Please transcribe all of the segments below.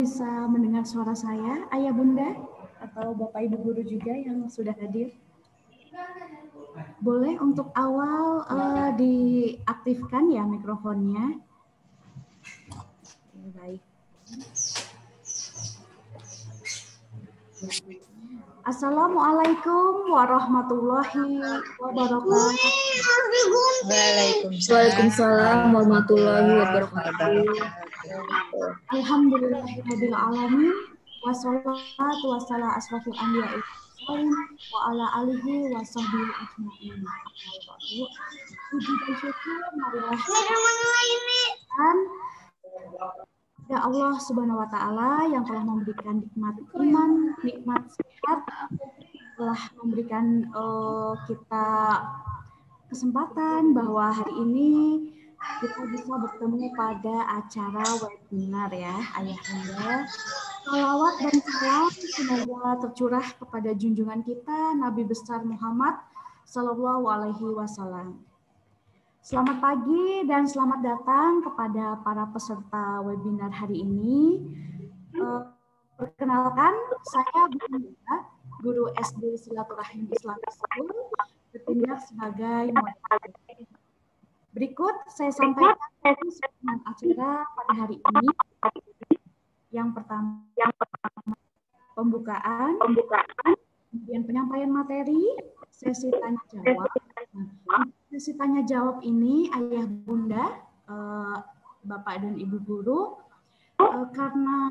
Bisa mendengar suara saya, Ayah Bunda, atau Bapak Ibu Guru juga yang sudah hadir? Boleh untuk awal diaktifkan ya mikrofonnya. Baik. Assalamualaikum warahmatullahi wabarakatuh. Waalaikumsalam warahmatullahi wabarakatuh. Alhamdulillahirabbil alamin. Wassalatu wassalamu asrofil anbiya'i wa ala alihi wa sahbihi ajma'in. Puji dan syukur marilah dan ya Allah Subhanahu wa taala yang telah memberikan nikmat iman, nikmat sehat, telah memberikan kita kesempatan bahwa hari ini kita bisa bertemu pada acara webinar ya, Ayah Bunda. Salawat dan salam semoga tercurah kepada junjungan kita Nabi besar Muhammad Sallallahu Alaihi Wasallam. Selamat pagi dan selamat datang kepada para peserta webinar hari ini. Perkenalkan, saya Bunda, Guru SD Silaturahim Islamic School, bertindak sebagai moderator. Berikut saya sampaikan acara pada hari ini. Yang pertama pembukaan, kemudian penyampaian materi, sesi tanya jawab. Sesi tanya jawab ini Ayah Bunda, Bapak dan Ibu Guru, karena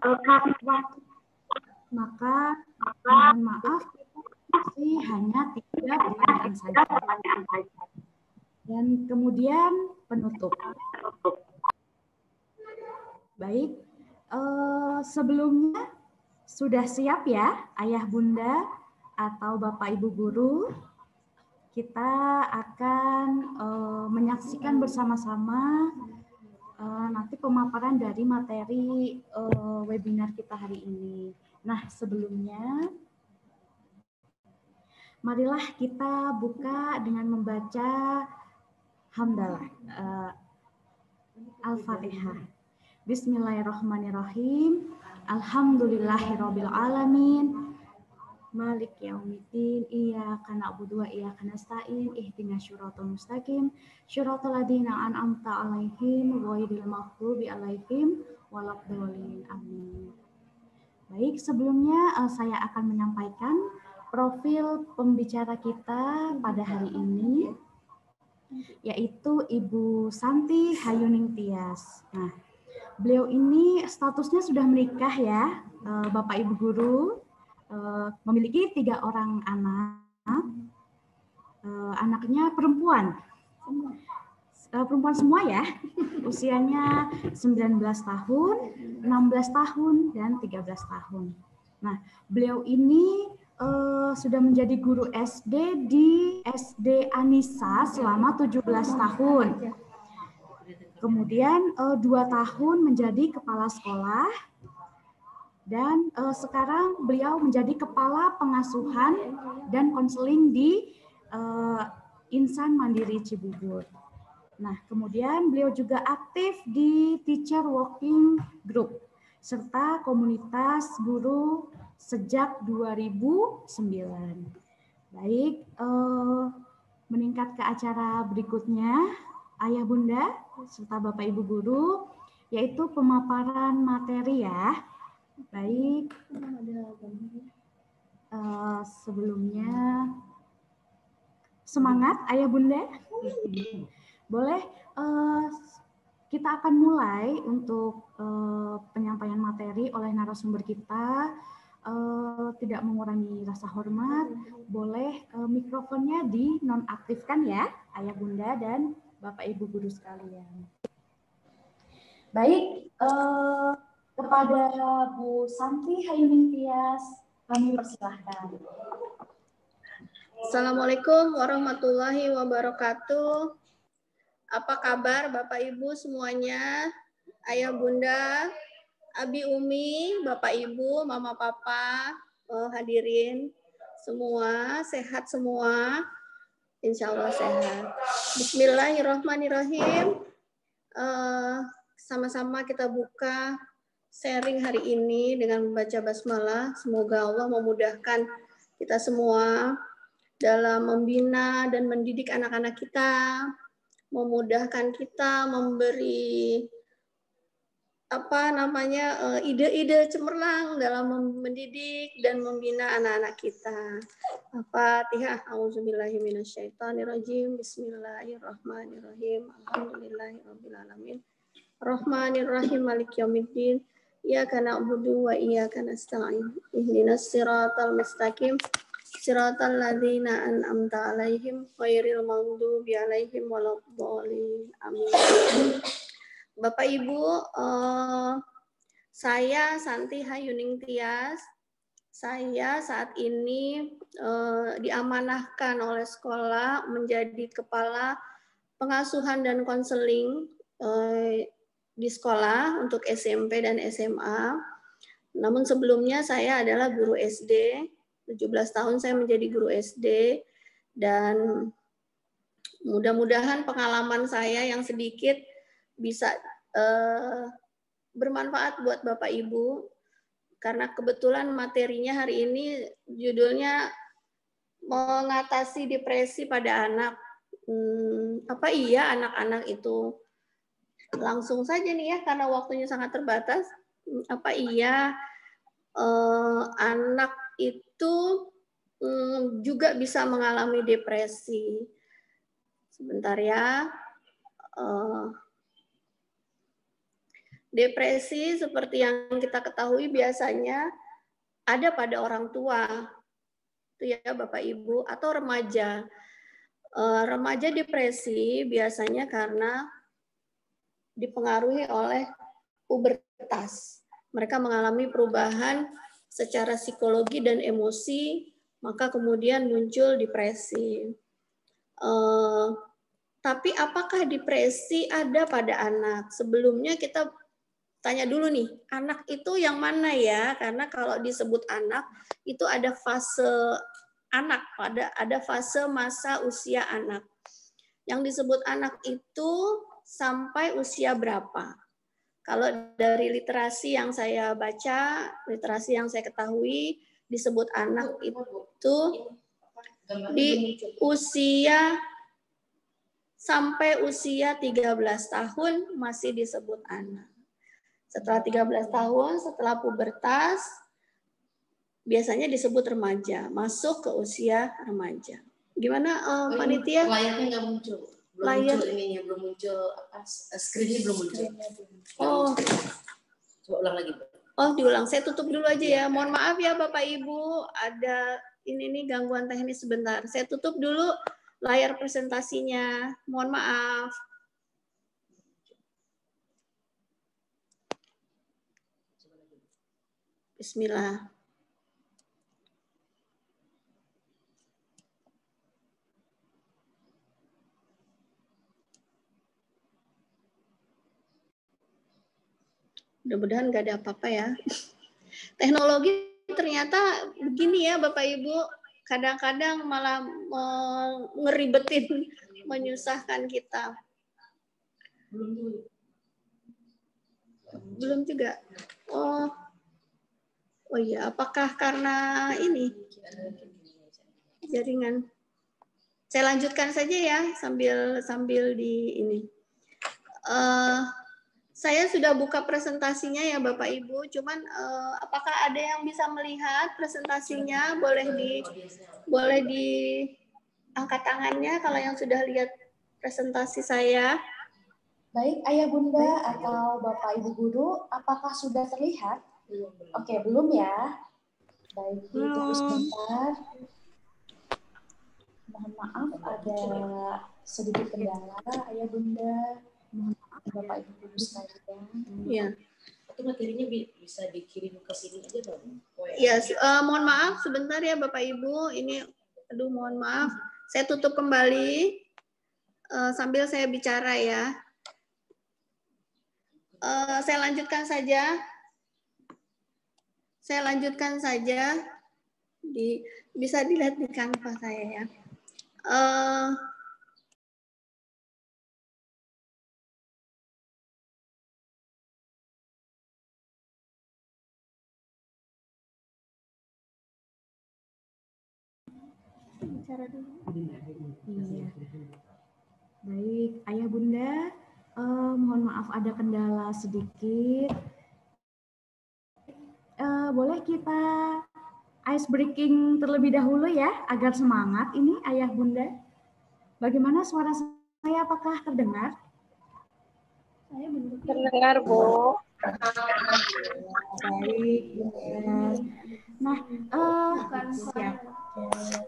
waktu maka mohon maaf masih hanya 3 pertanyaan saja. Dan kemudian penutup. Baik, sebelumnya sudah siap ya Ayah Bunda atau Bapak Ibu Guru? Kita akan menyaksikan bersama-sama nanti pemaparan dari materi webinar kita hari ini. Nah, sebelumnya marilah kita buka dengan membaca hamdalah Al-Fatihah. Bismillahirrahmanirrahim. Alhamdulillahirabbil alamin. Malik yaumiddin, iyyaka na'budu wa iyyaka nasta'in, ihdinas siratal mustaqim, siratal ladzina an'amta 'alaihim ghairil maghdubi 'alaihim waladdallin. Amin. Baik, sebelumnya saya akan menyampaikan profil pembicara kita pada hari ini, yaitu Ibu Santi Hayuning Tias. Nah, beliau ini statusnya sudah menikah ya, Bapak Ibu Guru. Memiliki 3 orang anak, anaknya perempuan semua ya, usianya 19 tahun, 16 tahun, dan 13 tahun. Nah, beliau ini sudah menjadi guru SD di SD Anissa selama 17 tahun. Kemudian 2 tahun menjadi kepala sekolah. Dan sekarang beliau menjadi kepala pengasuhan dan konseling di Insan Mandiri Cibubur. Nah, kemudian beliau juga aktif di Teacher Working Group serta komunitas guru sejak 2009. Baik, meningkat ke acara berikutnya, Ayah Bunda serta Bapak Ibu Guru, yaitu pemaparan materi ya. Baik, sebelumnya semangat Ayah Bunda. Boleh kita akan mulai untuk penyampaian materi oleh narasumber kita. Tidak mengurangi rasa hormat, boleh mikrofonnya dinonaktifkan ya Ayah Bunda dan Bapak Ibu Guru sekalian. Baik, kepada Bu Santi Hayuning Tias, kami persilahkan. Assalamualaikum warahmatullahi wabarakatuh. Apa kabar Bapak Ibu semuanya? Ayah Bunda, Abi Umi, Bapak Ibu, Mama Papa, hadirin semua, sehat semua? Insya Allah sehat. Bismillahirrahmanirrahim. Sama-sama kita buka sharing hari ini dengan membaca basmalah. Semoga Allah memudahkan kita semua dalam membina dan mendidik anak-anak kita, memudahkan kita memberi ide-ide cemerlang dalam mendidik dan membina anak-anak kita. Al-Fatihah. A'udzubillahi minasyaitonirrajim. Bismillahirrahmanirrahim. Alhamdulillahirabbil alamin. Rahmanirrahim. Maliki yaumiddin. Iyyaka na'budu wa iyyaka nasta'in. Ihdinas siratal mustaqim. Siratal ladzina an'amta 'alaihim ghairil maghdubi 'alaihim waladdallin. Amin. Bapak Ibu, saya Santi Hayuning Tias. Saya saat ini diamanahkan oleh sekolah menjadi kepala pengasuhan dan konseling di sekolah untuk SMP dan SMA. Namun sebelumnya saya adalah guru SD. 17 tahun saya menjadi guru SD, dan mudah-mudahan pengalaman saya yang sedikit bisa bermanfaat buat Bapak Ibu, karena kebetulan materinya hari ini judulnya mengatasi depresi pada anak. Apa iya anak-anak itu? Langsung saja nih ya, karena waktunya sangat terbatas. Apa iya anak itu juga bisa mengalami depresi? Sebentar ya. Depresi seperti yang kita ketahui biasanya ada pada orang tua, itu ya Bapak Ibu, atau remaja. Remaja depresi biasanya karena dipengaruhi oleh pubertas. Mereka mengalami perubahan secara psikologi dan emosi, maka kemudian muncul depresi. Tapi apakah depresi ada pada anak? Sebelumnya kita tanya dulu nih, anak itu yang mana ya? Karena kalau disebut anak, itu ada fase anak, ada fase masa usia anak. Yang disebut anak itu sampai usia berapa? Kalau dari literasi yang saya baca, literasi yang saya ketahui, disebut anak itu di usia sampai usia 13 tahun masih disebut anak. Setelah 13 tahun, setelah pubertas, biasanya disebut remaja, masuk ke usia remaja. Gimana panitia? Layarnya nggak muncul, muncul ininya, belum muncul, screen-nya belum muncul. Oh, coba ulang lagi. Oh, diulang. Saya tutup dulu aja ya. Mohon maaf ya Bapak Ibu, ada ini nih gangguan teknis sebentar. Saya tutup dulu layar presentasinya. Mohon maaf. Bismillah. Mudah-mudahan nggak ada apa-apa ya. Teknologi ternyata begini ya Bapak Ibu. Kadang-kadang malah ngeribetin, menyusahkan kita. Belum juga. Oh iya, apakah karena ini jaringan? Saya lanjutkan saja ya sambil di ini. Saya sudah buka presentasinya ya Bapak Ibu. Cuman apakah ada yang bisa melihat presentasinya? Boleh diangkat tangannya kalau yang sudah lihat presentasi saya. Baik, Ayah Bunda atau Bapak Ibu Guru, apakah sudah terlihat? Oke, belum ya. Baik, ditunggu sebentar. Mohon maaf, ada sedikit kendala, Ayah Bunda. Mohon maaf, Bapak Ibu Guru sekalian. Ya. Itu materinya bisa dikirim ke sini aja dong. Ya, mohon maaf sebentar ya Bapak Ibu. Ini, mohon maaf. Saya tutup kembali sambil saya bicara ya. Saya lanjutkan saja. Bisa dilihat di kanvas saya ya. bicara dulu. Iya. Baik, Ayah Bunda, mohon maaf ada kendala sedikit. Boleh kita ice breaking terlebih dahulu ya, agar semangat ini Ayah Bunda. Bagaimana suara saya, apakah terdengar? Saya terdengar, Bu. Baik, Bunda. Nah, siap.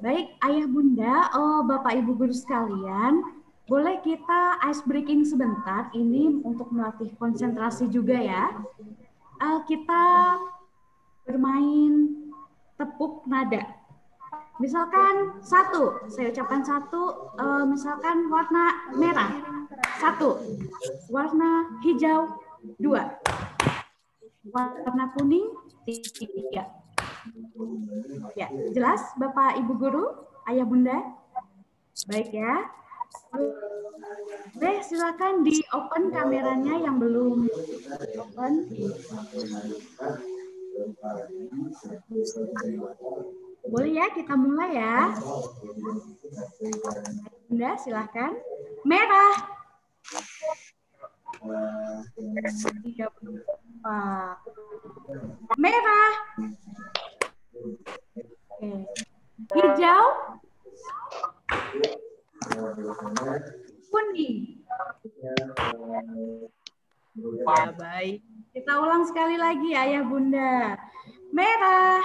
Baik, Ayah Bunda, Bapak Ibu guru sekalian, boleh kita ice breaking sebentar ini untuk melatih konsentrasi juga ya. Kita bermain tepuk nada. Misalkan satu, saya ucapkan satu, misalkan warna merah, satu, warna hijau, dua, warna kuning, tiga. Ya, jelas Bapak Ibu guru, Ayah Bunda? Baik ya. Boleh silakan di open kameranya yang belum open. Boleh ya, kita mulai ya. Bunda, silakan. Merah. 34. Merah. Oke. Hijau. Kuning. Ya, baik. Kita ulang sekali lagi, Ayah Bunda. Merah.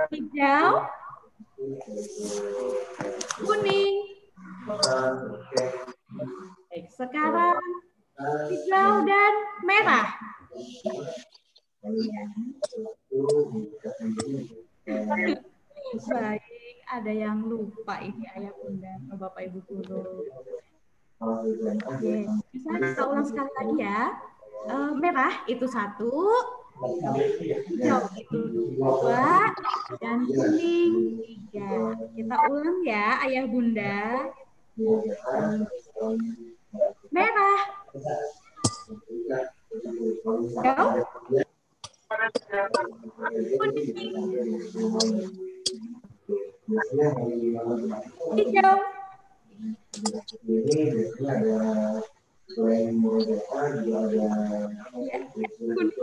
Hijau. Kuning. Baik, sekarang hijau dan merah. Baik, ada yang lupa ini Ayah Bunda atau Bapak Ibu guru. Oke, bisa kita ulang sekali lagi ya. Merah itu satu, hijau itu dua, dan kuning tiga. Kita ulang ya, Ayah Bunda. Merah, hijau, kuning, hijau. Kuning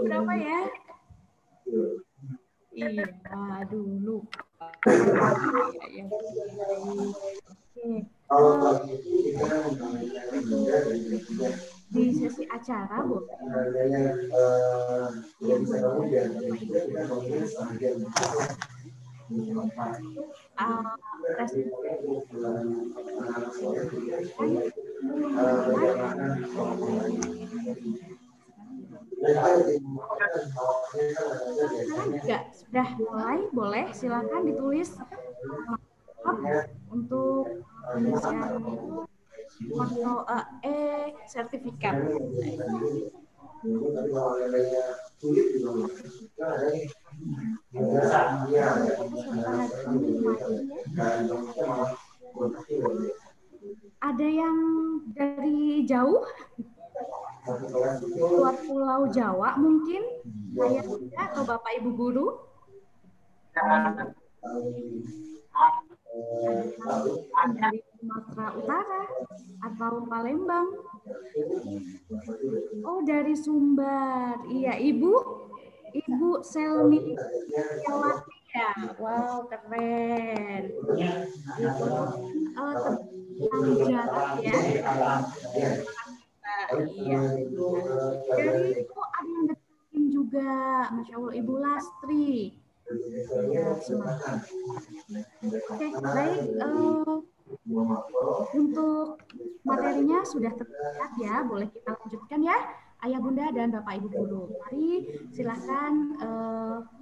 berapa ya? Iya, aduh lupa. Ya, oke. Di sesi acara, Bu. Sudah mulai, boleh silakan ditulis untuk pengisian foto sertifikat. Ada yang dari jauh? Luar Pulau Jawa mungkin, Ayah Bunda atau Bapak Ibu guru? Dari Sumatera Utara atau Palembang? Oh, dari Sumbar. Iya, Ibu Selmi Yawati ya. Wow, keren. Itu tentang jarak ya. Iya. Dari itu ada yang deketin juga, Masya Allah, Ibu Lastri. Ya, oke, baik. Untuk materinya sudah terlihat ya, boleh kita lanjutkan ya, Ayah Bunda dan Bapak Ibu guru. Mari silakan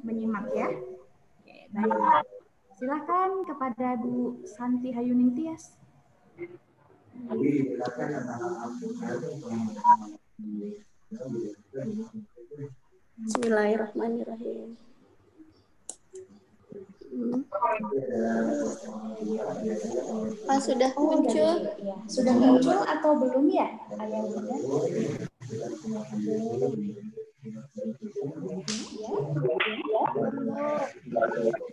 menyimak ya. Oke, baik. Silakan kepada Bu Santi Hayuning Tias. Bismillahirrahmanirrahim. Sudah muncul? Sudah muncul atau belum ya, Ayah Bunda?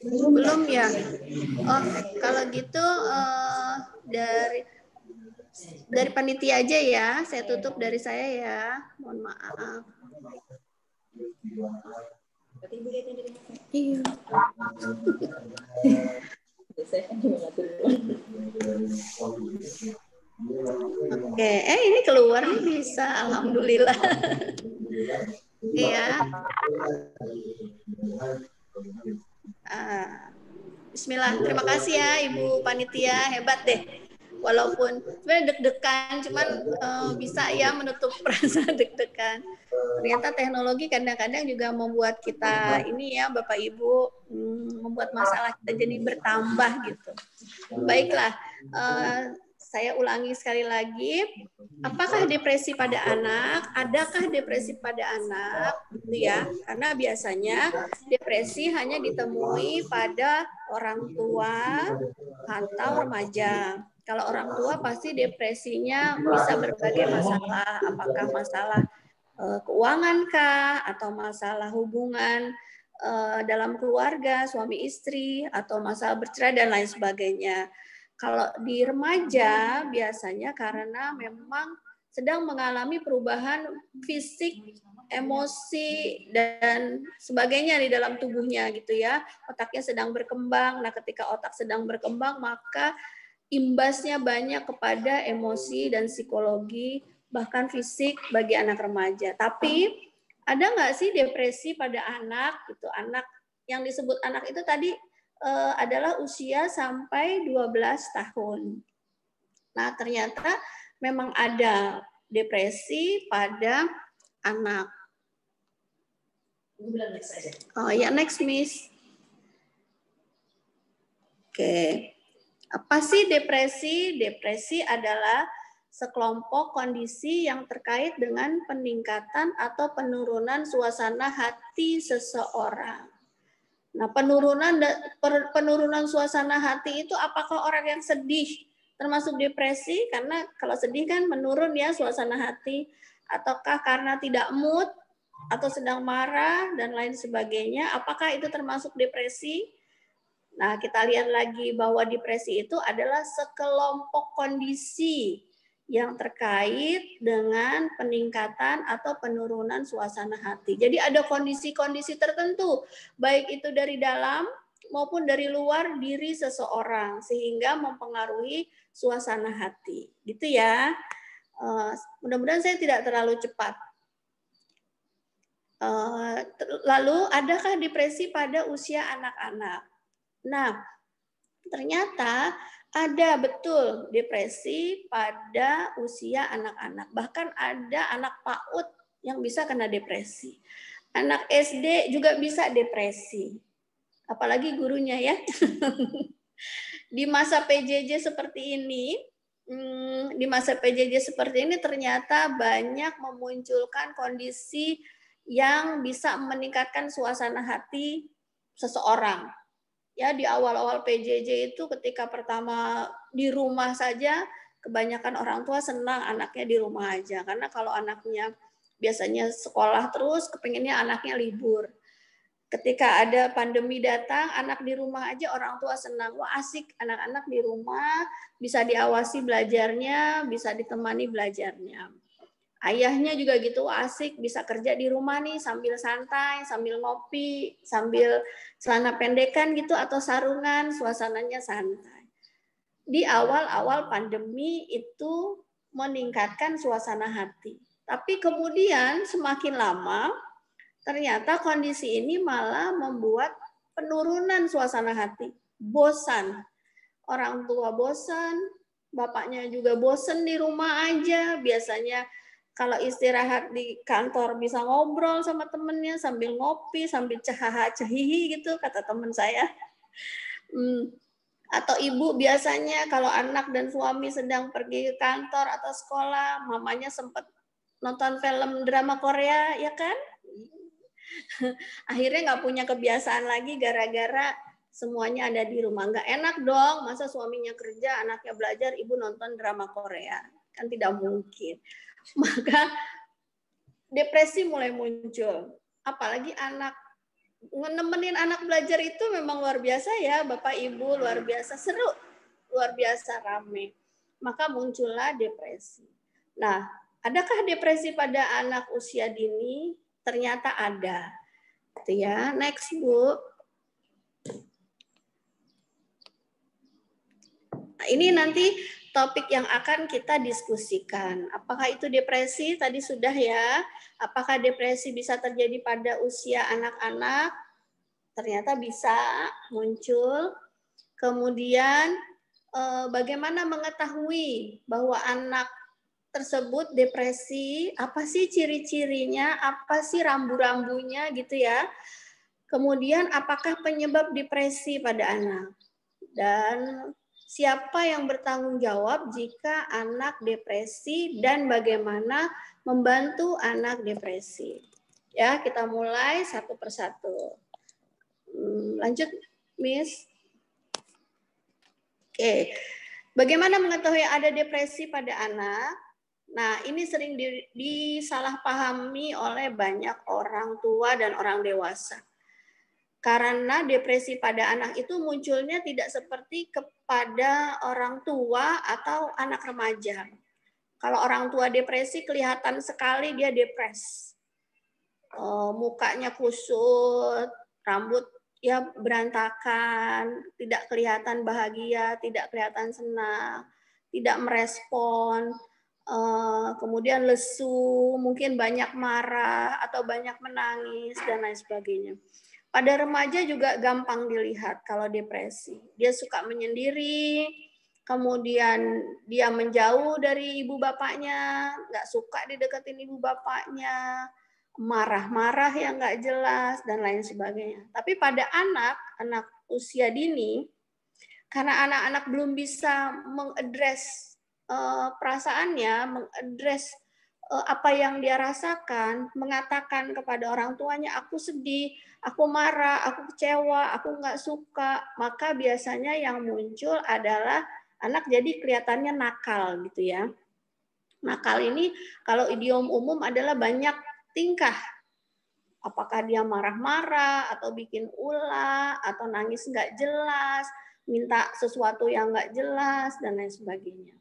Belum ya? Oh, kalau gitu dari panitia aja ya. Saya tutup dari saya ya. Mohon maaf. Iya. Oke, ini keluar nih bisa, alhamdulillah. Iya. Bismillah, terima kasih ya Ibu Panitia, hebat deh. Walaupun sebenarnya deg-degan, cuman bisa ya menutup rasa deg-degan. Ternyata teknologi kadang-kadang juga membuat kita ini ya Bapak Ibu, membuat masalah kita jadi bertambah gitu. Baiklah, saya ulangi sekali lagi. Apakah depresi pada anak? Adakah depresi pada anak? Gitu ya. Karena biasanya depresi hanya ditemui pada orang tua atau remaja. Kalau orang tua pasti depresinya bisa berbagai masalah. Apakah masalah keuangan kah? Atau masalah hubungan dalam keluarga, suami istri, atau masalah bercerai dan lain sebagainya. Kalau di remaja biasanya karena memang sedang mengalami perubahan fisik, emosi dan sebagainya di dalam tubuhnya gitu ya. Otaknya sedang berkembang. Nah, ketika otak sedang berkembang maka imbasnya banyak kepada emosi dan psikologi bahkan fisik bagi anak remaja. Tapi ada nggak sih depresi pada anak gitu? Anak yang disebut anak itu tadi adalah usia sampai 12 tahun. Nah, ternyata memang ada depresi pada anak. Oh ya, next Miss. Oke. Apa sih depresi? Depresi adalah sekelompok kondisi yang terkait dengan peningkatan atau penurunan suasana hati seseorang. Nah, penurunan suasana hati itu apakah orang yang sedih termasuk depresi? Karena kalau sedih kan menurun ya suasana hati, ataukah karena tidak mood atau sedang marah dan lain sebagainya? Apakah itu termasuk depresi? Nah, kita lihat lagi bahwa depresi itu adalah sekelompok kondisi yang terkait dengan peningkatan atau penurunan suasana hati. Jadi ada kondisi-kondisi tertentu, baik itu dari dalam maupun dari luar diri seseorang, sehingga mempengaruhi suasana hati. Gitu ya. Mudah-mudahan saya tidak terlalu cepat. Lalu, adakah depresi pada usia anak-anak? Nah, ternyata ada betul depresi pada usia anak-anak. Bahkan ada anak PAUD yang bisa kena depresi. Anak SD juga bisa depresi. Apalagi gurunya ya. Di masa PJJ seperti ini, ternyata banyak memunculkan kondisi yang bisa meningkatkan suasana hati seseorang. Ya, di awal-awal PJJ itu ketika pertama di rumah saja, kebanyakan orang tua senang anaknya di rumah aja. Karena kalau anaknya biasanya sekolah terus, kepinginnya anaknya libur. Ketika ada pandemi datang, anak di rumah aja orang tua senang. Wah, asik anak-anak di rumah, bisa diawasi belajarnya, bisa ditemani belajarnya. Ayahnya juga gitu, asik bisa kerja di rumah nih sambil santai, sambil ngopi, sambil celana pendekan gitu atau sarungan, suasananya santai. Di awal-awal pandemi itu meningkatkan suasana hati. Tapi kemudian semakin lama ternyata kondisi ini malah membuat penurunan suasana hati. Bosan. Orang tua bosan, bapaknya juga bosan di rumah aja, biasanya kalau istirahat di kantor bisa ngobrol sama temennya sambil ngopi, sambil cehihi gitu, kata teman saya. Atau ibu biasanya kalau anak dan suami sedang pergi ke kantor atau sekolah, mamanya sempat nonton film drama Korea, ya kan? Akhirnya nggak punya kebiasaan lagi gara-gara semuanya ada di rumah. Nggak enak dong, masa suaminya kerja, anaknya belajar, ibu nonton drama Korea. Kan tidak mungkin. Maka depresi mulai muncul. Apalagi anak nemenin anak belajar itu memang luar biasa ya, Bapak Ibu, luar biasa seru, luar biasa rame. Maka muncullah depresi. Nah, adakah depresi pada anak usia dini? Ternyata ada. Gitu ya. Next, Bu. Nah, ini nanti topik yang akan kita diskusikan. Apakah itu depresi? Tadi sudah ya. Apakah depresi bisa terjadi pada usia anak-anak? Ternyata bisa muncul. Kemudian bagaimana mengetahui bahwa anak tersebut depresi? Apa sih ciri-cirinya? Apa sih rambu-rambunya gitu ya? Kemudian apakah penyebab depresi pada anak? Dan siapa yang bertanggung jawab jika anak depresi dan bagaimana membantu anak depresi? Ya, kita mulai satu persatu. Lanjut, Miss. Oke. Bagaimana mengetahui ada depresi pada anak? Nah, ini sering disalahpahami oleh banyak orang tua dan orang dewasa. Karena depresi pada anak itu munculnya tidak seperti kepada orang tua atau anak remaja. Kalau orang tua depresi kelihatan sekali dia depres. Mukanya kusut, rambut ya berantakan, tidak kelihatan bahagia, tidak kelihatan senang, tidak merespon, kemudian lesu, mungkin banyak marah atau banyak menangis dan lain sebagainya. Pada remaja juga gampang dilihat kalau depresi. Dia suka menyendiri, kemudian dia menjauh dari ibu bapaknya, nggak suka dideketin ibu bapaknya, marah-marah yang nggak jelas, dan lain sebagainya. Tapi pada anak usia dini, karena anak-anak belum bisa mengadres perasaannya, mengadres apa yang dia rasakan, mengatakan kepada orang tuanya, aku sedih, aku marah, aku kecewa, aku nggak suka, maka biasanya yang muncul adalah anak jadi kelihatannya nakal gitu ya. Nakal ini kalau idiom umum adalah banyak tingkah. Apakah dia marah-marah, atau bikin ulah, atau nangis nggak jelas, minta sesuatu yang nggak jelas, dan lain sebagainya.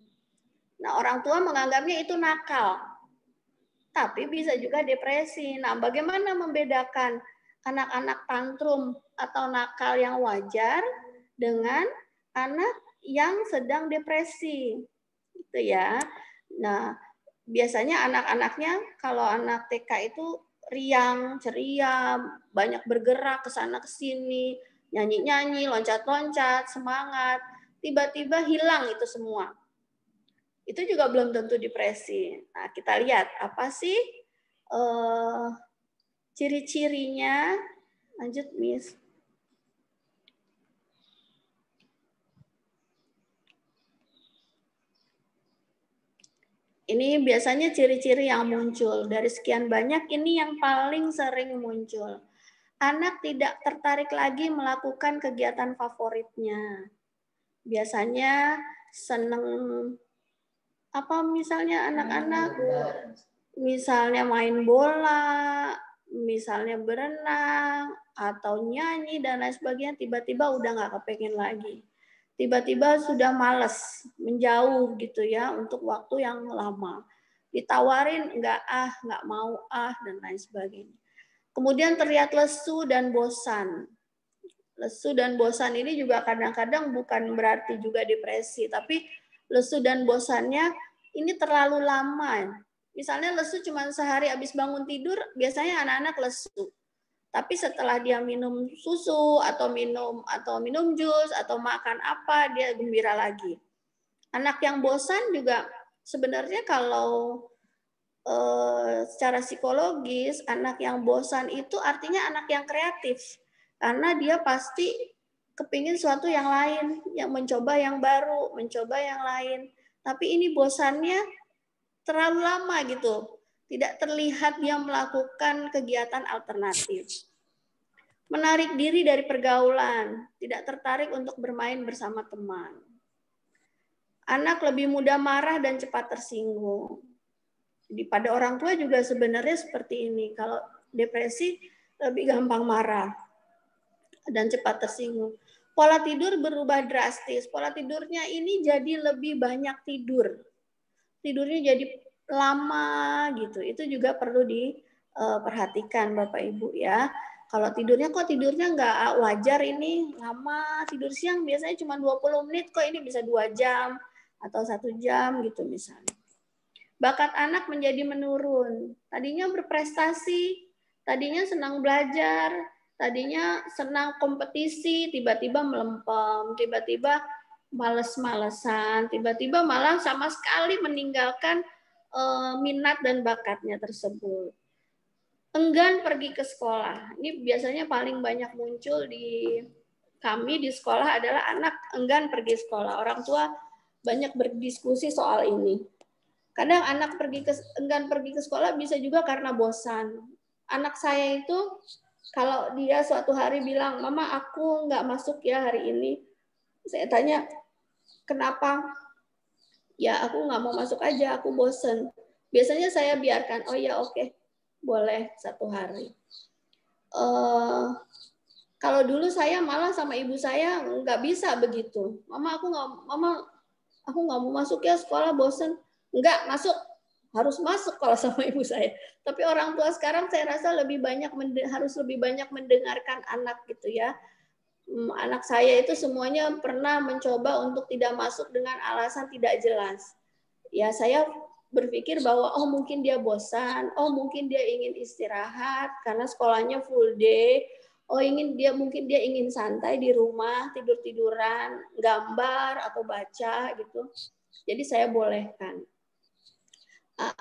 Nah, orang tua menganggapnya itu nakal. Tapi bisa juga depresi. Nah, bagaimana membedakan anak-anak tantrum atau nakal yang wajar dengan anak yang sedang depresi? Gitu ya. Nah, biasanya anak-anaknya kalau anak TK itu riang, ceria, banyak bergerak ke sana ke sini, nyanyi-nyanyi, loncat-loncat, semangat. Tiba-tiba hilang itu semua. Itu juga belum tentu depresi. Nah, kita lihat apa sih ciri-cirinya. Lanjut, Miss. Ini biasanya ciri-ciri yang muncul. Dari sekian banyak, ini yang paling sering muncul. Anak tidak tertarik lagi melakukan kegiatan favoritnya. Biasanya seneng apa misalnya anak-anak, misalnya main bola, misalnya berenang, atau nyanyi, dan lain sebagainya, tiba-tiba udah nggak kepengen lagi. Tiba-tiba sudah malas, menjauh gitu ya untuk waktu yang lama. Ditawarin nggak mau dan lain sebagainya. Kemudian terlihat lesu dan bosan. Lesu dan bosan ini juga kadang-kadang bukan berarti juga depresi, tapi lesu dan bosannya ini terlalu lama. Misalnya lesu cuma sehari habis bangun tidur, biasanya anak-anak lesu. Tapi setelah dia minum susu atau minum jus atau makan apa, dia gembira lagi. Anak yang bosan juga sebenarnya kalau secara psikologis, anak yang bosan itu artinya anak yang kreatif. Karena dia pasti kepingin sesuatu yang lain, yang mencoba yang baru, mencoba yang lain. Tapi ini bosannya terlalu lama gitu. Tidak terlihat dia melakukan kegiatan alternatif. Menarik diri dari pergaulan, tidak tertarik untuk bermain bersama teman. Anak lebih mudah marah dan cepat tersinggung. Jadi pada orang tua juga sebenarnya seperti ini. Kalau depresi lebih gampang marah. dan cepat tersinggung. Pola tidur berubah drastis. Pola tidurnya ini jadi lebih banyak tidur. Tidurnya jadi lama gitu. Itu juga perlu diperhatikan Bapak Ibu ya. Kalau tidurnya kok tidurnya nggak wajar ini, lama tidur siang biasanya cuma 20 menit, kok ini bisa 2 jam atau 1 jam gitu misalnya. Bakat anak menjadi menurun. Tadinya berprestasi, tadinya senang belajar, tadinya senang kompetisi, tiba-tiba melempem, tiba-tiba males-malesan, tiba-tiba malah sama sekali meninggalkan minat dan bakatnya tersebut. Enggan pergi ke sekolah. Ini biasanya paling banyak muncul di kami di sekolah adalah anak enggan pergi sekolah. Orang tua banyak berdiskusi soal ini. Kadang anak enggan pergi ke sekolah bisa juga karena bosan. Anak saya itu kalau dia suatu hari bilang, "Mama, aku nggak masuk ya hari ini." Saya tanya, "Kenapa?" "Ya, aku nggak mau masuk aja, aku bosen." Biasanya saya biarkan, "Oh ya, oke, boleh 1 hari." Kalau dulu saya malah sama ibu saya nggak bisa begitu. Mama, aku nggak mau masuk ya sekolah, bosen. Enggak, masuk. Harus masuk kalau sama ibu saya. Tapi orang tua sekarang saya rasa harus lebih banyak mendengarkan anak gitu ya. Anak saya itu semuanya pernah mencoba untuk tidak masuk dengan alasan tidak jelas. Ya saya berpikir bahwa oh mungkin dia bosan, oh mungkin dia ingin istirahat karena sekolahnya full day, oh mungkin dia ingin santai di rumah, tidur-tiduran, gambar atau baca gitu. Jadi saya bolehkan.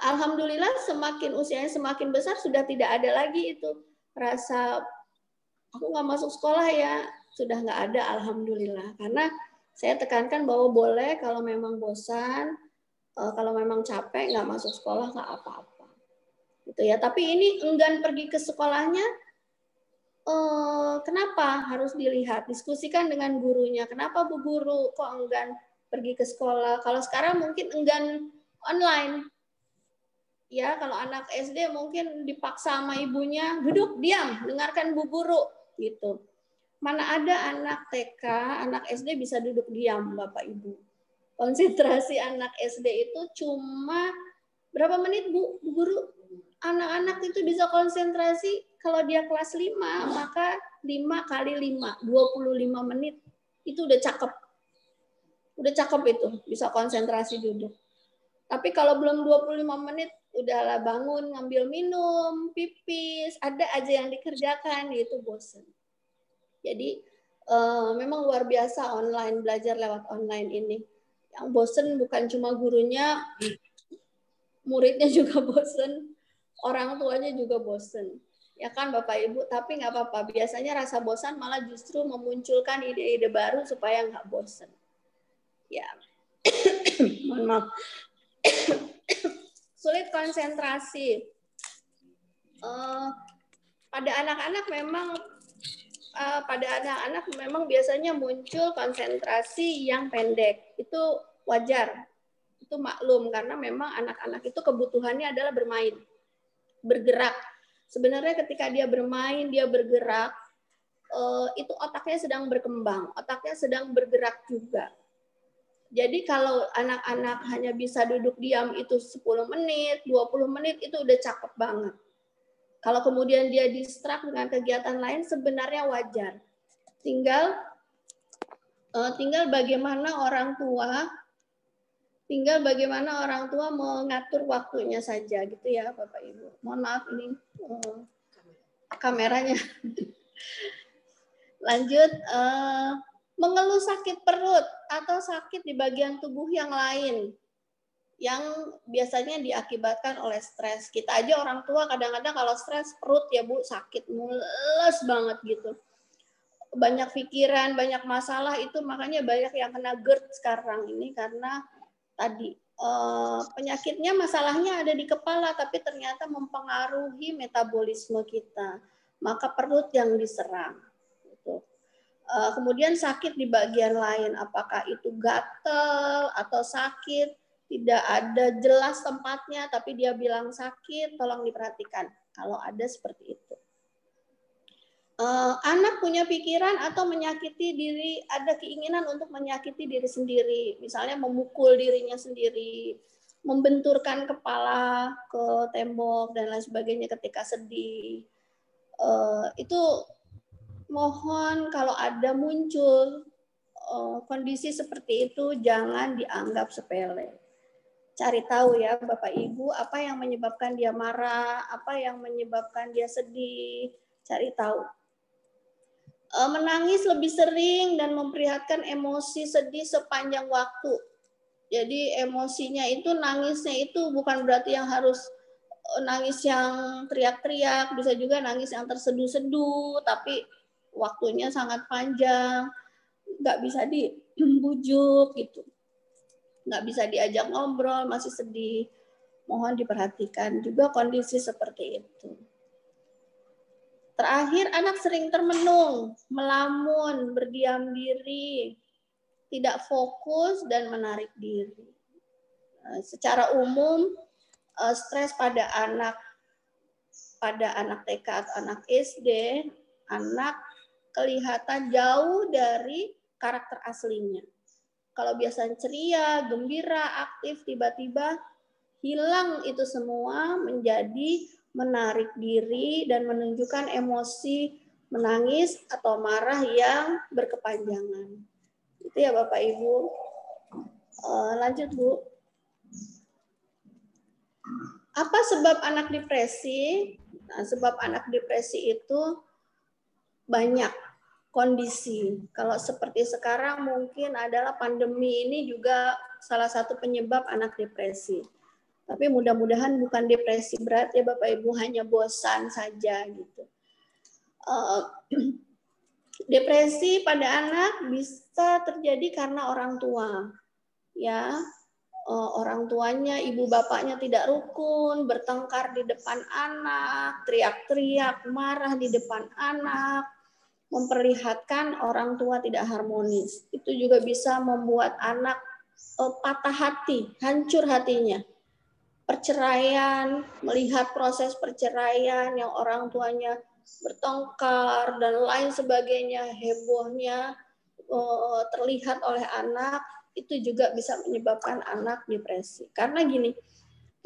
Alhamdulillah semakin usianya semakin besar sudah tidak ada lagi itu rasa aku nggak masuk sekolah ya, sudah nggak ada alhamdulillah. Karena saya tekankan bahwa boleh kalau memang bosan, kalau memang capek nggak masuk sekolah nggak apa-apa. Gitu ya. Tapi ini enggan pergi ke sekolahnya, kenapa harus dilihat? Diskusikan dengan gurunya. Kenapa Bu Guru kok enggan pergi ke sekolah? Kalau sekarang mungkin enggan online. Ya, kalau anak SD mungkin dipaksa sama ibunya, duduk diam, dengarkan Bu Guru gitu. Mana ada anak TK, anak SD bisa duduk diam, Bapak Ibu. Konsentrasi anak SD itu cuma berapa menit, Bu Guru? Anak-anak itu bisa konsentrasi kalau dia kelas 5, maka 5 kali 5, 25 menit. Itu udah cakep. Udah cakep itu, bisa konsentrasi duduk. Tapi kalau belum 25 menit, udahlah bangun, ngambil minum, pipis, ada aja yang dikerjakan, itu bosen. Jadi memang luar biasa online, belajar lewat online ini. Yang bosen bukan cuma gurunya, muridnya juga bosen, orang tuanya juga bosen. Ya kan Bapak Ibu, tapi nggak apa-apa. Biasanya rasa bosan malah justru memunculkan ide-ide baru supaya nggak bosen. Ya, mohon maaf. Sulit konsentrasi. Pada anak-anak memang biasanya muncul konsentrasi yang pendek. Itu wajar. Itu maklum karena memang anak-anak itu kebutuhannya adalah bermain, bergerak. Sebenarnya ketika dia bermain, dia bergerak, itu otaknya sedang berkembang, otaknya sedang bergerak juga. Jadi kalau anak-anak hanya bisa duduk diam itu 10 menit, 20 menit itu udah cakep banget. Kalau kemudian dia distract dengan kegiatan lain sebenarnya wajar. Tinggal bagaimana orang tua mengatur waktunya saja gitu ya Bapak Ibu. Mohon maaf ini kameranya. Lanjut, mengeluh sakit perut atau sakit di bagian tubuh yang lain yang biasanya diakibatkan oleh stres. Kita aja orang tua kadang-kadang kalau stres perut ya Bu sakit mules banget gitu. Banyak pikiran, banyak masalah itu makanya banyak yang kena GERD sekarang ini karena tadi penyakitnya masalahnya ada di kepala tapi ternyata mempengaruhi metabolisme kita. Maka perut yang diserang. Gitu. Kemudian sakit di bagian lain, apakah itu gatal atau sakit, tidak ada jelas tempatnya, tapi dia bilang sakit, tolong diperhatikan kalau ada seperti itu. anak punya pikiran atau menyakiti diri, ada keinginan untuk menyakiti diri sendiri, misalnya memukul dirinya sendiri, membenturkan kepala ke tembok dan lain sebagainya ketika sedih. Itu mohon kalau ada muncul kondisi seperti itu jangan dianggap sepele. Cari tahu ya Bapak Ibu apa yang menyebabkan dia marah, apa yang menyebabkan dia sedih, cari tahu. Menangis lebih sering dan memperlihatkan emosi sedih sepanjang waktu. Jadi emosinya itu, nangisnya itu bukan berarti yang harus nangis yang teriak-teriak, bisa juga nangis yang terseduh-seduh, tapi waktunya sangat panjang, nggak bisa dibujuk gitu, nggak bisa diajak ngobrol, masih sedih. Mohon diperhatikan juga kondisi seperti itu. Terakhir, anak sering termenung, melamun, berdiam diri, tidak fokus, dan menarik diri. Secara umum, stres pada anak TK atau anak SD, anak kelihatan jauh dari karakter aslinya. Kalau biasanya ceria, gembira, aktif, tiba-tiba hilang itu semua menjadi menarik diri dan menunjukkan emosi menangis atau marah yang berkepanjangan. Itu ya Bapak Ibu. Lanjut Bu. Apa sebab anak depresi? Nah, sebab anak depresi itu banyak kondisi. Kalau seperti sekarang mungkin adalah pandemi, ini juga salah satu penyebab anak depresi. Tapi mudah-mudahan bukan depresi berat ya Bapak Ibu, hanya bosan saja gitu. Depresi pada anak bisa terjadi karena orang tua. Ya, orang tuanya, ibu bapaknya tidak rukun, bertengkar di depan anak, teriak-teriak, marah di depan anak, memperlihatkan orang tua tidak harmonis. Itu juga bisa membuat anak patah hati, hancur hatinya. Perceraian, melihat proses perceraian yang orang tuanya bertengkar dan lain sebagainya, hebohnya terlihat oleh anak, itu juga bisa menyebabkan anak depresi. Karena gini,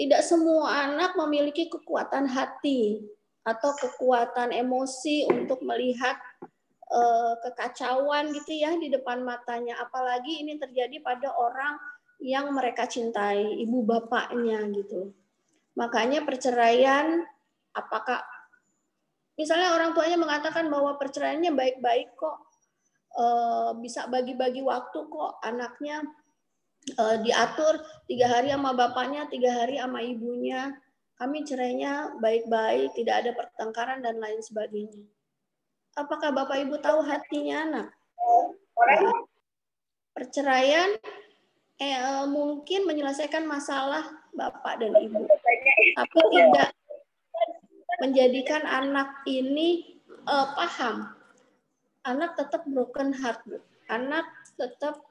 tidak semua anak memiliki kekuatan hati atau kekuatan emosi untuk melihat kekacauan gitu ya di depan matanya. Apalagi ini terjadi pada orang yang mereka cintai, ibu bapaknya gitu. Makanya perceraian, apakah misalnya orang tuanya mengatakan bahwa perceraiannya baik-baik kok, bisa bagi-bagi waktu kok, anaknya diatur 3 hari sama bapaknya, 3 hari sama ibunya, kami cerainya baik-baik, tidak ada pertengkaran dan lain sebagainya. Apakah Bapak Ibu tahu hatinya anak? Perceraian mungkin menyelesaikan masalah bapak dan ibu, tapi tidak menjadikan anak ini paham. Anak tetap broken heart, anak tetap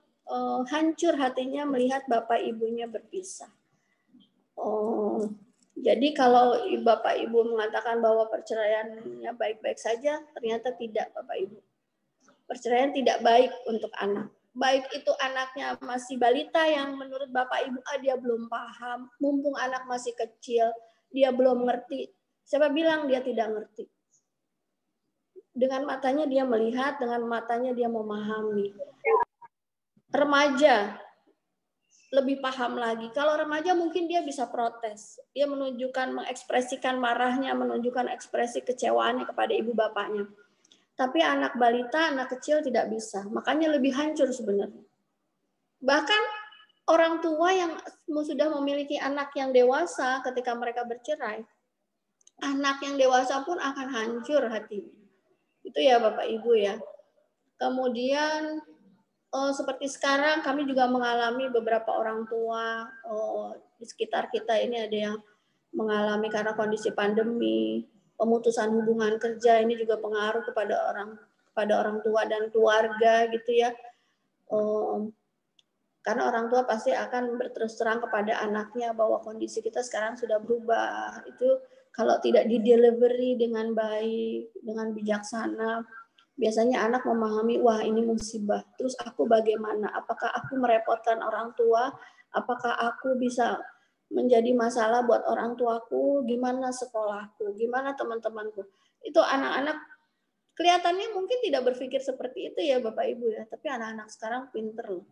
hancur hatinya melihat bapak ibunya berpisah. Jadi kalau bapak ibu mengatakan bahwa perceraiannya baik-baik saja, ternyata tidak Bapak Ibu. Perceraian tidak baik untuk anak. Baik itu anaknya masih balita yang menurut Bapak Ibu dia belum paham, mumpung anak masih kecil, dia belum ngerti. Siapa bilang dia tidak ngerti? Dengan matanya dia melihat, dengan matanya dia memahami. Remaja lebih paham lagi. Kalau remaja mungkin dia bisa protes. Dia menunjukkan, mengekspresikan marahnya, menunjukkan ekspresi kecewaannya kepada ibu bapaknya. Tapi anak balita, anak kecil tidak bisa. Makanya lebih hancur sebenarnya. Bahkan orang tua yang sudah memiliki anak yang dewasa ketika mereka bercerai, anak yang dewasa pun akan hancur hatinya. Itu ya Bapak Ibu ya. Kemudian seperti sekarang kami juga mengalami beberapa orang tua di sekitar kita ini ada yang mengalami karena kondisi pandemi, pemutusan hubungan kerja ini juga pengaruh kepada orang tua dan keluarga gitu ya. Karena orang tua pasti akan berterus terang kepada anaknya bahwa kondisi kita sekarang sudah berubah. Itu Kalau tidak di-delivery dengan baik, dengan bijaksana, biasanya anak memahami, wah ini musibah. Terus aku bagaimana? Apakah aku merepotkan orang tua? Apakah aku bisa menjadi masalah buat orang tuaku? Gimana sekolahku? Gimana teman-temanku? Itu anak-anak kelihatannya mungkin tidak berpikir seperti itu ya Bapak Ibu ya. Tapi anak-anak sekarang pinter loh.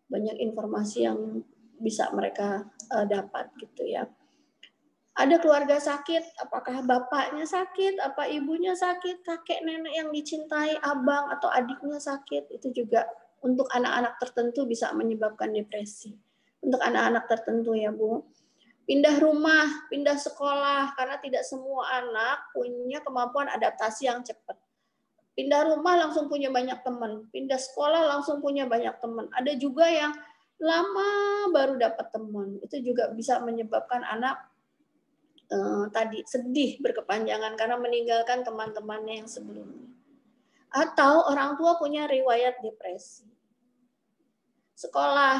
Banyak informasi yang bisa mereka dapat gitu ya. Ada keluarga sakit, apakah bapaknya sakit, apa ibunya sakit, kakek nenek yang dicintai, abang atau adiknya sakit, itu juga untuk anak-anak tertentu bisa menyebabkan depresi. Untuk anak-anak tertentu ya Bu. Pindah rumah, pindah sekolah, karena tidak semua anak punya kemampuan adaptasi yang cepat. Pindah rumah langsung punya banyak teman, pindah sekolah langsung punya banyak teman. Ada juga yang lama baru dapat teman, itu juga bisa menyebabkan anak tadi sedih berkepanjangan karena meninggalkan teman-temannya yang sebelumnya. Atau orang tua punya riwayat depresi. Sekolah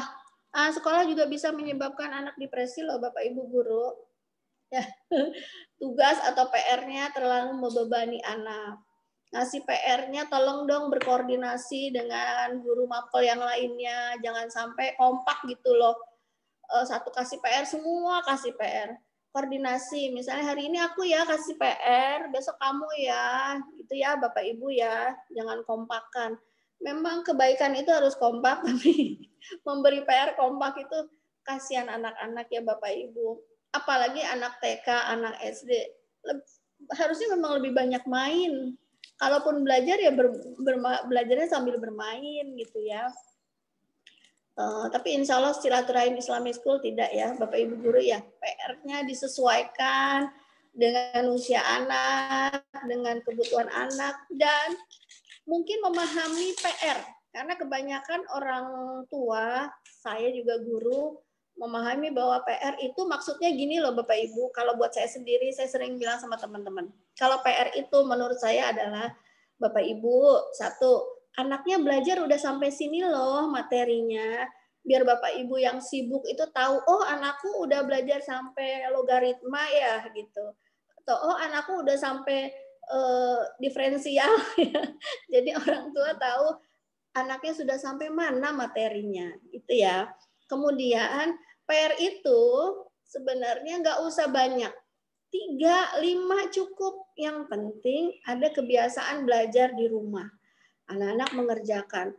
juga bisa menyebabkan anak depresi loh Bapak Ibu guru. Ya, tugas atau PR-nya terlalu membebani anak. Ngasih PR-nya tolong dong berkoordinasi dengan guru mapel yang lainnya, jangan sampai kompak gitu loh. Satu kasih PR, semua kasih PR. Koordinasi, misalnya hari ini aku ya kasih PR, besok kamu ya, gitu ya Bapak Ibu ya, jangan kompakan. Memang kebaikan itu harus kompak, tapi memberi PR kompak itu kasihan anak-anak ya Bapak Ibu. Apalagi anak TK, anak SD, harusnya memang lebih banyak main. Kalaupun belajar ya belajarnya sambil bermain gitu ya. Tapi insya Allah silaturahim Islamic School tidak ya Bapak Ibu guru ya, PR-nya disesuaikan dengan usia anak, dengan kebutuhan anak, dan mungkin memahami PR karena kebanyakan orang tua, saya juga guru, memahami bahwa PR itu maksudnya gini loh Bapak Ibu. Kalau buat saya sendiri, saya sering bilang sama teman-teman, kalau PR itu menurut saya adalah Bapak Ibu, satu, anaknya belajar udah sampai sini loh materinya, biar Bapak Ibu yang sibuk itu tahu, oh anakku udah belajar sampai logaritma ya gitu, atau oh anakku udah sampai diferensial ya. Jadi orang tua tahu anaknya sudah sampai mana materinya itu ya. Kemudian PR itu sebenarnya nggak usah banyak, 3, 5 cukup. Yang penting ada kebiasaan belajar di rumah. Anak-anak mengerjakan.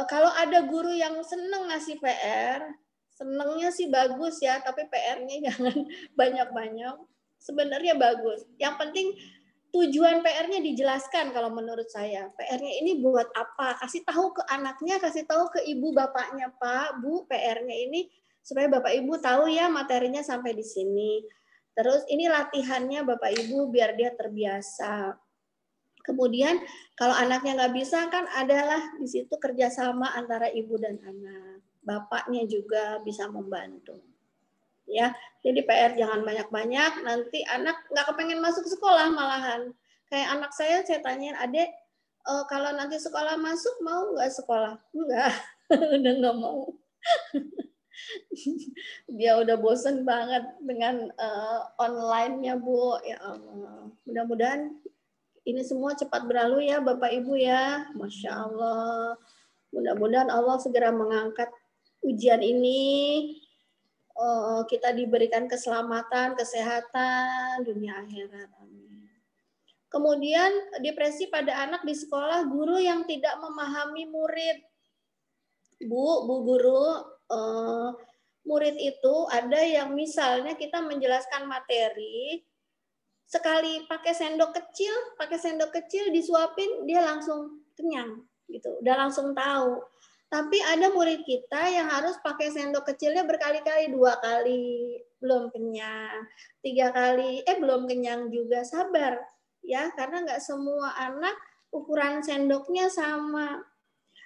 Kalau ada guru yang seneng ngasih PR, senengnya sih bagus ya, tapi PR-nya jangan banyak-banyak. Sebenarnya bagus. Yang penting tujuan PR-nya dijelaskan kalau menurut saya. PR-nya ini buat apa? Kasih tahu ke anaknya, kasih tahu ke ibu bapaknya, Pak, Bu, PR-nya ini supaya Bapak Ibu tahu ya materinya sampai di sini. Terus ini latihannya Bapak Ibu biar dia terbiasa. Kemudian kalau anaknya nggak bisa kan adalah di situ kerjasama antara ibu dan anak. Bapaknya juga bisa membantu. Ya, jadi PR jangan banyak-banyak, nanti anak nggak kepengen masuk sekolah malahan. Kayak anak saya tanyain, adek, kalau nanti sekolah masuk mau nggak sekolah? Enggak, udah nggak mau. Dia udah bosen banget dengan online-nya Bu. Ya Allah, mudah-mudahan ini semua cepat berlalu ya Bapak Ibu ya. Masya Allah. Mudah-mudahan Allah segera mengangkat ujian ini. Kita diberikan keselamatan, kesehatan, dunia akhirat. Amin. Kemudian depresi pada anak di sekolah, guru yang tidak memahami murid. Bu guru, murid itu ada yang misalnya kita menjelaskan materi, sekali pakai sendok kecil disuapin dia langsung kenyang gitu, udah langsung tahu. Tapi ada murid kita yang harus pakai sendok kecilnya berkali-kali, 2 kali belum kenyang, 3 kali belum kenyang juga, sabar ya, karena nggak semua anak ukuran sendoknya sama.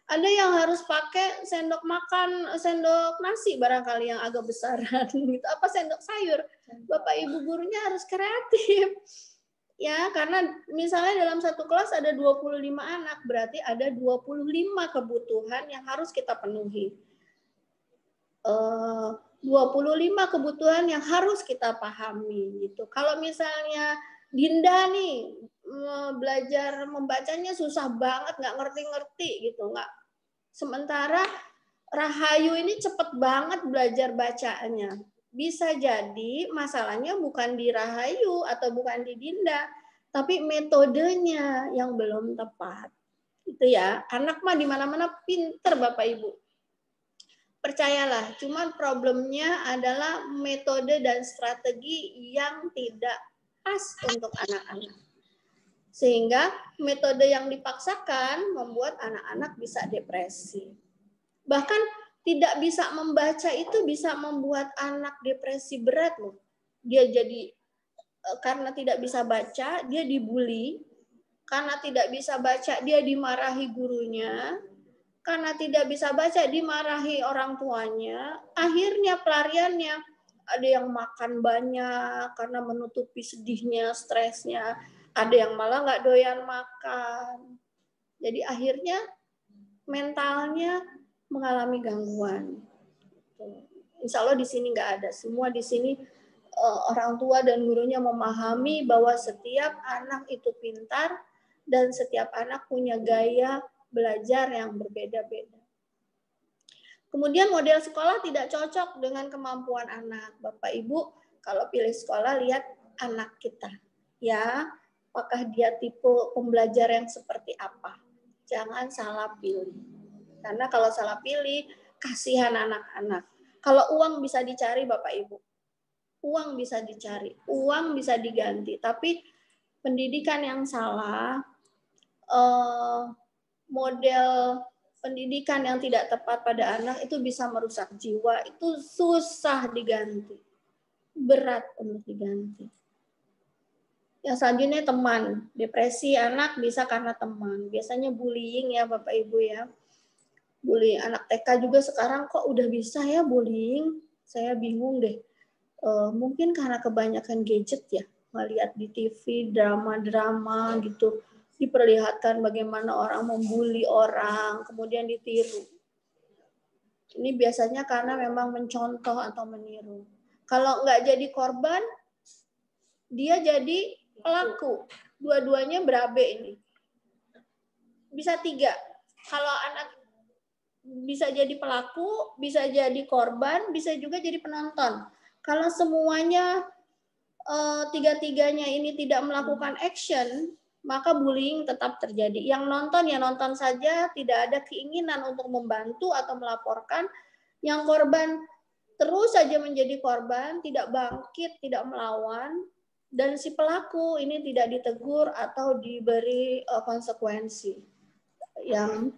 Ada yang harus pakai sendok makan, sendok nasi barangkali yang agak besaran gitu, apa sendok sayur. Bapak Ibu gurunya harus kreatif. Ya, karena misalnya dalam satu kelas ada 25 anak, berarti ada 25 kebutuhan yang harus kita penuhi. 25 kebutuhan yang harus kita pahami gitu. Kalau misalnya Dinda nih belajar membacanya susah banget, nggak ngerti-ngerti gitu, nggak. Sementara Rahayu ini cepet banget belajar bacanya. Bisa jadi masalahnya bukan di Rahayu atau bukan di Dinda, tapi metodenya yang belum tepat. Itu ya, anak mah di mana-mana pinter Bapak Ibu. Percayalah, cuman problemnya adalah metode dan strategi yang tidak pas untuk anak-anak. Sehingga metode yang dipaksakan membuat anak-anak bisa depresi. Bahkan tidak bisa membaca itu bisa membuat anak depresi berat loh. Dia jadi karena tidak bisa baca, dia dibully. Karena tidak bisa baca, dia dimarahi gurunya. Karena tidak bisa baca, dimarahi orang tuanya. Akhirnya pelariannya, ada yang makan banyak karena menutupi sedihnya, stresnya. Ada yang malah nggak doyan makan. Jadi akhirnya mentalnya mengalami gangguan. Insya Allah di sini nggak ada. Semua di sini orang tua dan gurunya memahami bahwa setiap anak itu pintar dan setiap anak punya gaya belajar yang berbeda-beda. Kemudian model sekolah tidak cocok dengan kemampuan anak. Bapak Ibu, kalau pilih sekolah lihat anak kita. Ya, apakah dia tipe pembelajar yang seperti apa? Jangan salah pilih. Karena kalau salah pilih, kasihan anak-anak. Kalau uang bisa dicari Bapak Ibu. Uang bisa dicari, uang bisa diganti. Tapi pendidikan yang salah, model pendidikan yang tidak tepat pada anak itu bisa merusak jiwa, itu susah diganti, berat untuk diganti. Yang selanjutnya teman, depresi anak bisa karena teman, biasanya bullying ya Bapak Ibu ya, bullying anak TK juga sekarang kok udah bisa ya bullying, saya bingung deh, mungkin karena kebanyakan gadget ya, melihat di TV drama-drama gitu, diperlihatkan bagaimana orang membuli orang, kemudian ditiru. Ini biasanya karena memang mencontoh atau meniru. Kalau nggak jadi korban, dia jadi pelaku. Dua-duanya berabe ini. Bisa 3. Kalau anak bisa jadi pelaku, bisa jadi korban, bisa juga jadi penonton. Kalau semuanya, tiga-tiganya ini tidak melakukan action, maka bullying tetap terjadi. Yang nonton ya nonton saja, tidak ada keinginan untuk membantu atau melaporkan. Yang korban terus saja menjadi korban, tidak bangkit, tidak melawan, dan si pelaku ini tidak ditegur atau diberi konsekuensi. Yang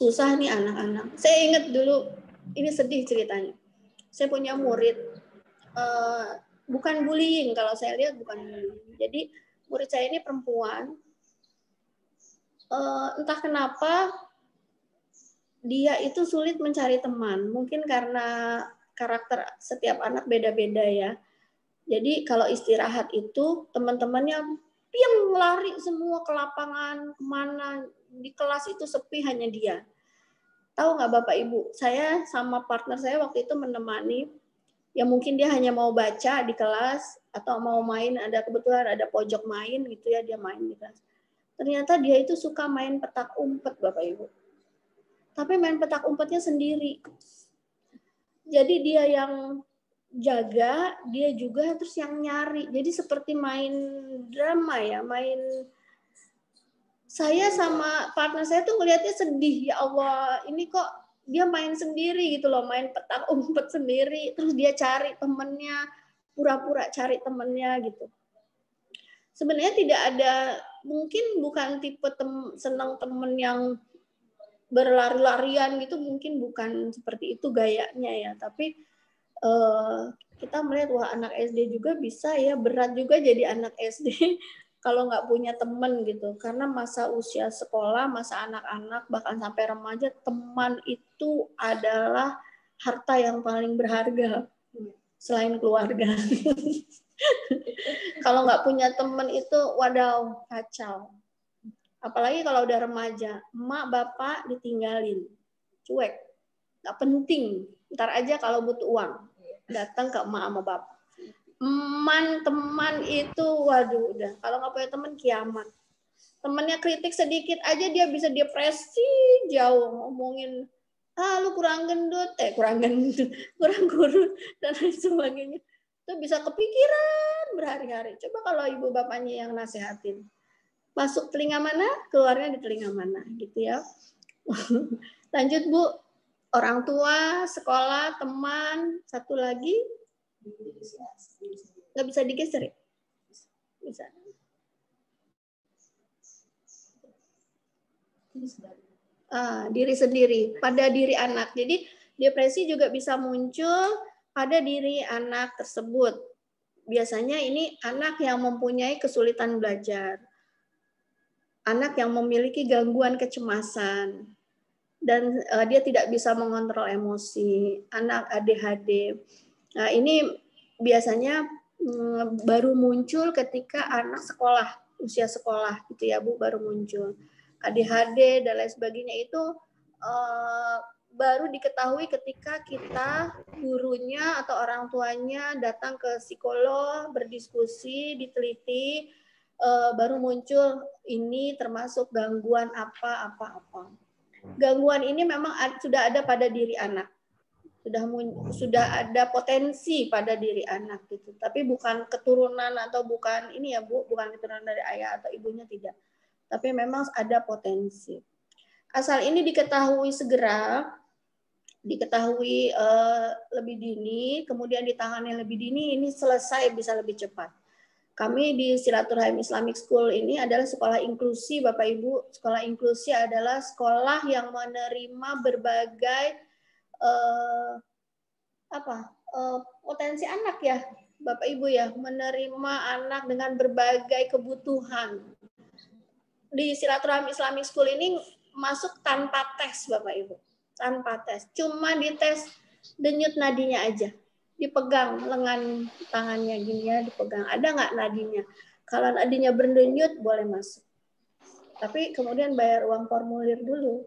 susah nih anak-anak. Saya ingat dulu, ini sedih ceritanya. Saya punya murid, bukan bullying, kalau saya lihat bukan bullying. Jadi murid saya ini perempuan, entah kenapa dia itu sulit mencari teman. Mungkin karena karakter setiap anak beda-beda ya. Jadi kalau istirahat itu teman-temannya piang lari semua ke lapangan, kemana, di kelas itu sepi hanya dia. Tahu nggak Bapak Ibu, saya sama partner saya waktu itu menemani, ya mungkin dia hanya mau baca di kelas atau mau main, ada kebetulan ada pojok main gitu ya, dia main di kelas. Ternyata dia itu suka main petak umpet Bapak Ibu. Tapi main petak umpetnya sendiri. Jadi dia yang jaga, dia juga terus yang nyari. Jadi seperti main drama ya, main. Saya sama partner saya tuh ngelihatnya sedih, ya Allah, ini kok dia main sendiri gitu loh, main petak umpet sendiri, terus dia cari temennya, pura-pura cari temennya gitu. Sebenarnya tidak ada, mungkin bukan tipe senang temen yang berlari-larian gitu, mungkin bukan seperti itu gayanya ya, tapi kita melihat wah anak SD juga bisa ya, berat juga jadi anak SD kalau nggak punya teman gitu, karena masa usia sekolah, masa anak-anak bahkan sampai remaja, teman itu adalah harta yang paling berharga selain keluarga. Kalau nggak punya teman itu wadaw, kacau. Apalagi kalau udah remaja, emak bapak ditinggalin, cuek. nggak penting. Ntar aja kalau butuh uang datang ke emak sama bapak. Teman itu, waduh, udah kalau nggak punya teman kiamat. Temannya kritik sedikit aja dia bisa depresi jauh, ngomongin lu kurang gendut, kurang kurus dan lain sebagainya. Itu bisa kepikiran berhari-hari. Coba kalau ibu bapaknya yang nasehatin, masuk telinga mana, keluarnya di telinga mana, gitu ya. Lanjut Bu, orang tua, sekolah, teman, satu lagi nggak bisa digeser ya? Bisa. Diri sendiri, pada diri anak. Jadi depresi juga bisa muncul pada diri anak tersebut. Biasanya ini anak yang mempunyai kesulitan belajar, anak yang memiliki gangguan kecemasan, dan dia tidak bisa mengontrol emosi, anak ADHD. Nah, ini biasanya baru muncul ketika anak sekolah, usia sekolah gitu ya Bu, baru muncul. ADHD dan lain sebagainya itu baru diketahui ketika kita, gurunya atau orang tuanya datang ke psikolog, berdiskusi, diteliti, baru muncul ini termasuk gangguan apa. Gangguan ini memang sudah ada pada diri anak. Sudah ada potensi pada diri anak gitu. Tapi bukan keturunan atau bukan ini ya Bu, bukan keturunan dari ayah atau ibunya, tidak. Tapi memang ada potensi. Asal ini diketahui segera, diketahui lebih dini, kemudian ditangani lebih dini, ini selesai bisa lebih cepat. Kami di Silaturahim Islamic School ini adalah sekolah inklusi, Bapak Ibu. Sekolah inklusi adalah sekolah yang menerima berbagai potensi anak ya, Bapak Ibu ya, menerima anak dengan berbagai kebutuhan. Di Silaturahim Islamic School ini masuk tanpa tes, Bapak Ibu, tanpa tes, cuma dites denyut nadinya aja, dipegang lengan tangannya gini ya, dipegang, ada nggak nadinya. Kalau nadinya berdenyut boleh masuk, tapi kemudian bayar uang formulir dulu.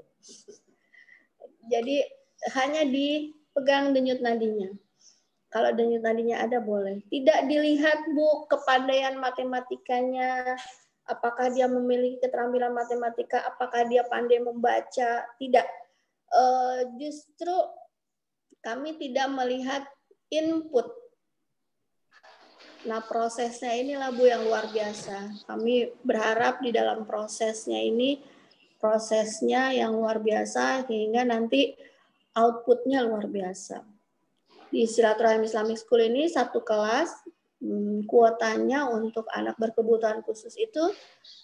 Jadi hanya dipegang denyut nadinya. Kalau denyut nadinya ada boleh. Tidak dilihat Bu kepandaian matematikanya, apakah dia memiliki keterampilan matematika, apakah dia pandai membaca, tidak. Justru kami tidak melihat input. Nah, prosesnya inilah Bu yang luar biasa. Kami berharap di dalam prosesnya ini, prosesnya yang luar biasa hingga nanti outputnya luar biasa. Di Silaturahim Islamic School ini satu kelas, kuotanya untuk anak berkebutuhan khusus itu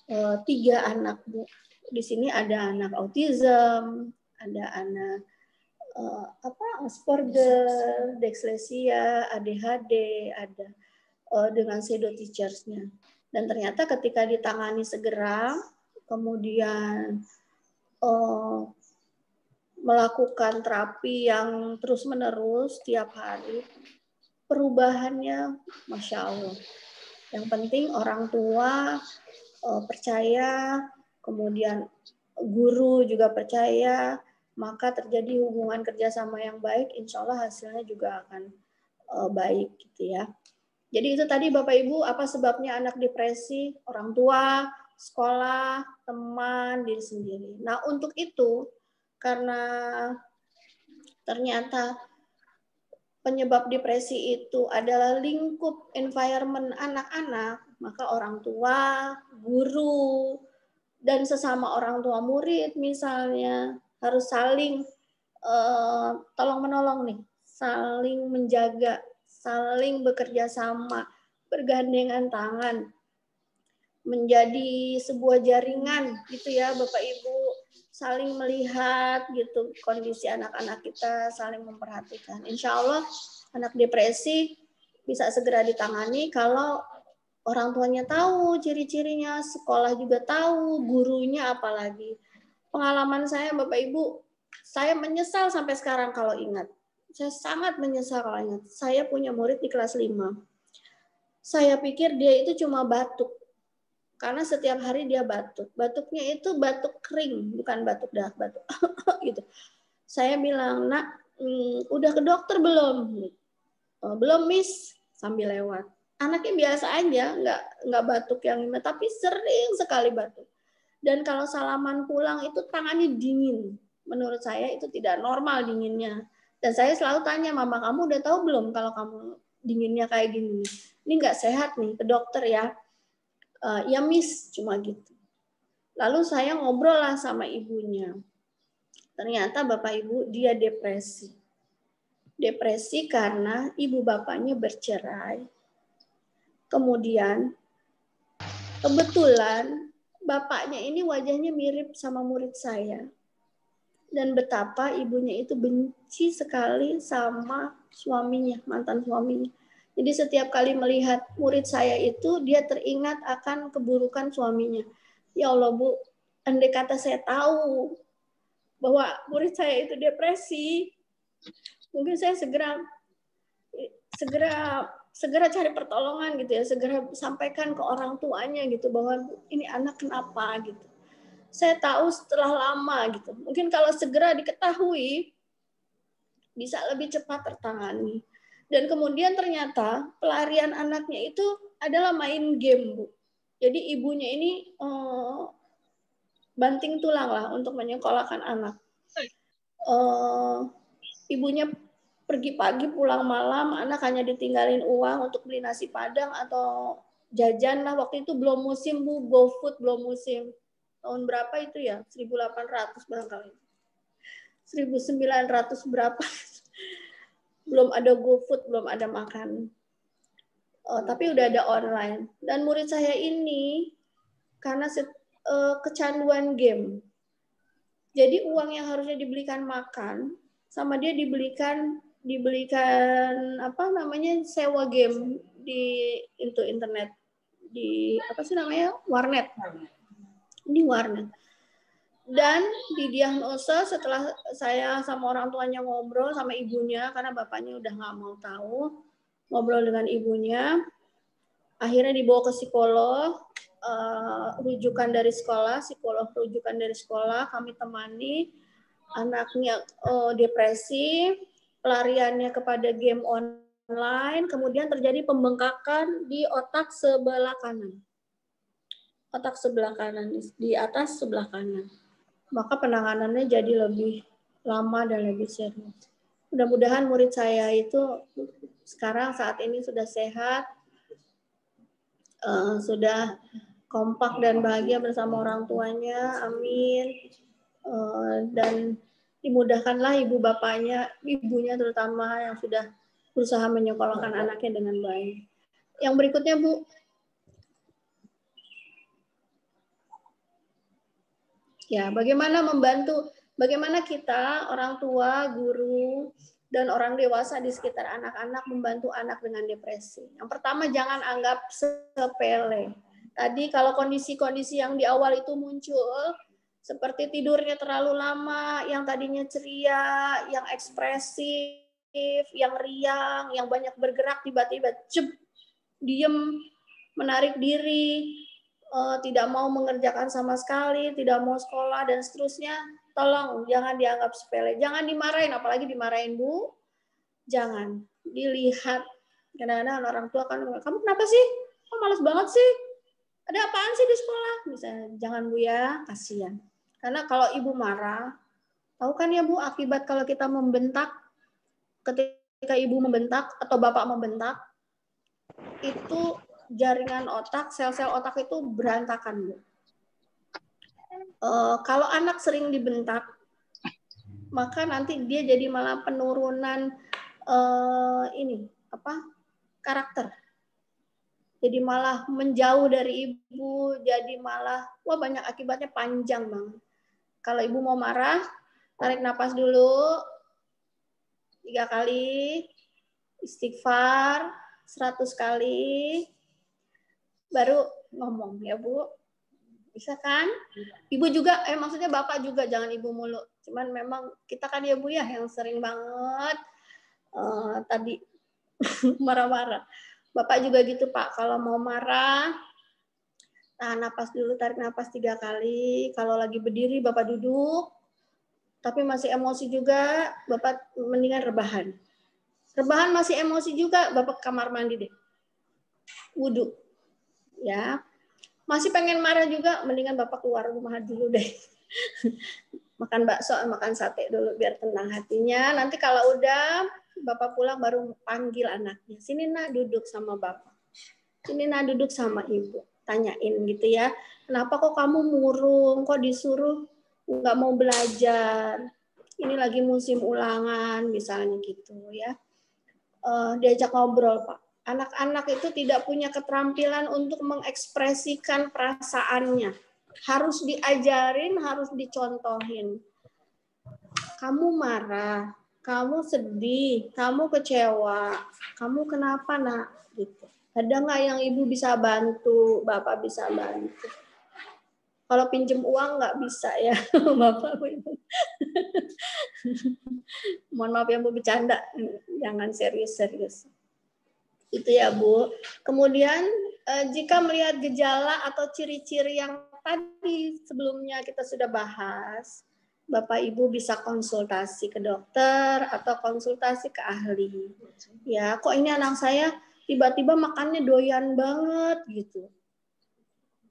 3 anak Bu. Di sini ada anak autism, ada anak Asperger, dyslexia, ADHD, ada dengan shadow teachers-nya. Dan ternyata ketika ditangani segera, kemudian melakukan terapi yang terus-menerus tiap hari, perubahannya Masya Allah. Yang penting orang tua percaya, kemudian guru juga percaya, maka terjadi hubungan kerjasama yang baik, insya Allah hasilnya juga akan baik gitu ya. Jadi itu tadi Bapak Ibu, apa sebabnya anak depresi? Orang tua, sekolah, teman, diri sendiri. Nah untuk itu, karena ternyata penyebab depresi itu adalah lingkup environment anak-anak, maka orang tua, guru, dan sesama orang tua murid misalnya harus saling tolong-menolong nih, saling menjaga, saling bekerja sama, bergandengan tangan, menjadi sebuah jaringan gitu ya Bapak Ibu, saling melihat gitu kondisi anak-anak kita, saling memperhatikan. Insya Allah anak depresi bisa segera ditangani kalau orang tuanya tahu ciri-cirinya, sekolah juga tahu, gurunya apalagi. Pengalaman saya Bapak Ibu, saya menyesal sampai sekarang kalau ingat. Saya sangat menyesal kalau ingat. Saya punya murid di kelas 5. Saya pikir dia itu cuma batuk. Karena setiap hari dia batuk. Batuknya itu batuk kering, bukan batuk dah, batuk gitu. Saya bilang, "Nak, Udah ke dokter belum? Belum, Miss, sambil lewat. Anaknya biasa aja, nggak batuk yang ini, tapi sering sekali batuk. Dan kalau salaman pulang itu tangannya dingin. Menurut saya itu tidak normal dinginnya. Dan saya selalu tanya, Mama kamu udah tahu belum kalau kamu dinginnya kayak gini? Ini nggak sehat nih, ke dokter ya. Ya Miss, cuma gitu. Lalu saya ngobrol lah sama ibunya. Ternyata Bapak Ibu dia depresi. Depresi karena ibu bapaknya bercerai. Kemudian kebetulan bapaknya ini wajahnya mirip sama murid saya. Dan betapa ibunya itu benci sekali sama suaminya, mantan suaminya. Jadi setiap kali melihat murid saya itu, dia teringat akan keburukan suaminya. Ya Allah Bu, andai kata saya tahu bahwa murid saya itu depresi, mungkin saya segera cari pertolongan gitu ya, segera sampaikan ke orang tuanya gitu bahwa ini anak kenapa gitu. Saya tahu setelah lama gitu. Mungkin kalau segera diketahui bisa lebih cepat tertangani. Dan kemudian ternyata pelarian anaknya itu adalah main game, Bu. Jadi ibunya ini banting tulang lah untuk menyekolahkan anak. Ibunya pergi pagi pulang malam, anak hanya ditinggalin uang untuk beli nasi padang atau jajan lah. Waktu itu belum musim Bu, GoFood belum musim. Tahun berapa itu ya? 1800 barangkali. 1900 berapa? Belum ada GoFood, belum ada makan. Tapi udah ada online. Dan murid saya ini karena kecanduan game. Jadi uang yang harusnya dibelikan makan sama dia dibelikan apa namanya sewa game di internet, di apa sih namanya warnet. Di warnet. Dan didiagnosa setelah saya sama orang tuanya ngobrol sama ibunya karena bapaknya udah nggak mau tahu, ngobrol dengan ibunya, akhirnya dibawa ke psikolog, rujukan dari sekolah, psikolog rujukan dari sekolah, kami temani, anaknya depresi, pelariannya kepada game online, kemudian terjadi pembengkakan di otak sebelah kanan. Otak sebelah kanan, di atas sebelah kanan. Maka penanganannya jadi lebih lama dan lebih serius. Mudah-mudahan murid saya itu sekarang saat ini sudah sehat, sudah kompak dan bahagia bersama orang tuanya, amin. Dan dimudahkanlah ibu bapaknya, ibunya terutama yang sudah berusaha menyekolahkan anaknya dengan baik. Yang berikutnya Bu. Ya, bagaimana kita, orang tua, guru, dan orang dewasa di sekitar anak-anak membantu anak dengan depresi. Yang pertama, jangan anggap sepele. Tadi kalau kondisi-kondisi yang di awal itu muncul, seperti tidurnya terlalu lama, yang tadinya ceria, yang ekspresif, yang riang, yang banyak bergerak, tiba-tiba diem, menarik diri, tidak mau mengerjakan sama sekali, tidak mau sekolah, dan seterusnya, tolong jangan dianggap sepele. Jangan dimarahin, apalagi dimarahin Bu. Jangan. Dilihat. Kadang-kadang orang tua kan, kamu kenapa sih? Kok malas banget sih? Ada apaan sih di sekolah? Misalnya, jangan Bu ya, kasihan. Karena kalau ibu marah, tahu kan ya Bu, akibat kalau kita membentak, ketika ibu membentak atau bapak membentak, itu jaringan otak, sel-sel otak itu berantakan, Bu. Kalau anak sering dibentak, maka nanti dia jadi malah penurunan karakter. Jadi malah menjauh dari ibu, jadi malah banyak akibatnya panjang banget. Kalau ibu mau marah, tarik napas dulu 3 kali, istighfar 100 kali, baru ngomong ya Bu. Bisa kan? Ibu juga, maksudnya bapak juga, jangan ibu mulu. Cuman memang kita kan ya Bu ya yang sering banget tadi marah-marah. Bapak juga gitu Pak, kalau mau marah, tahan napas dulu, tarik napas 3 kali. Kalau lagi berdiri Bapak duduk, tapi masih emosi juga, Bapak mendingan rebahan. Rebahan masih emosi juga, Bapak kamar mandi deh. Wudhu. Ya. Masih pengen marah juga, mendingan Bapak keluar rumah dulu deh. Makan bakso, makan sate dulu biar tenang hatinya. Nanti kalau udah Bapak pulang baru panggil anaknya. Sini nak duduk sama Bapak. Sini nak duduk sama Ibu. Tanyain gitu ya. Kenapa kok kamu murung? Kok disuruh nggak mau belajar? Ini lagi musim ulangan misalnya gitu ya. Diajak ngobrol Pak. Anak-anak itu tidak punya keterampilan untuk mengekspresikan perasaannya. Harus diajarin, harus dicontohin. Kamu marah, kamu sedih, kamu kecewa, kamu kenapa nak? Gitu. Ada nggak yang ibu bisa bantu, bapak bisa bantu? Kalau pinjem uang nggak bisa ya, bapak ibu. Mohon maaf ya Bu, bercanda, jangan serius-serius. Itu ya Bu. Kemudian jika melihat gejala atau ciri-ciri yang tadi sebelumnya kita sudah bahas, Bapak Ibu bisa konsultasi ke dokter atau konsultasi ke ahli. Ya, kok ini anak saya tiba-tiba makannya doyan banget gitu.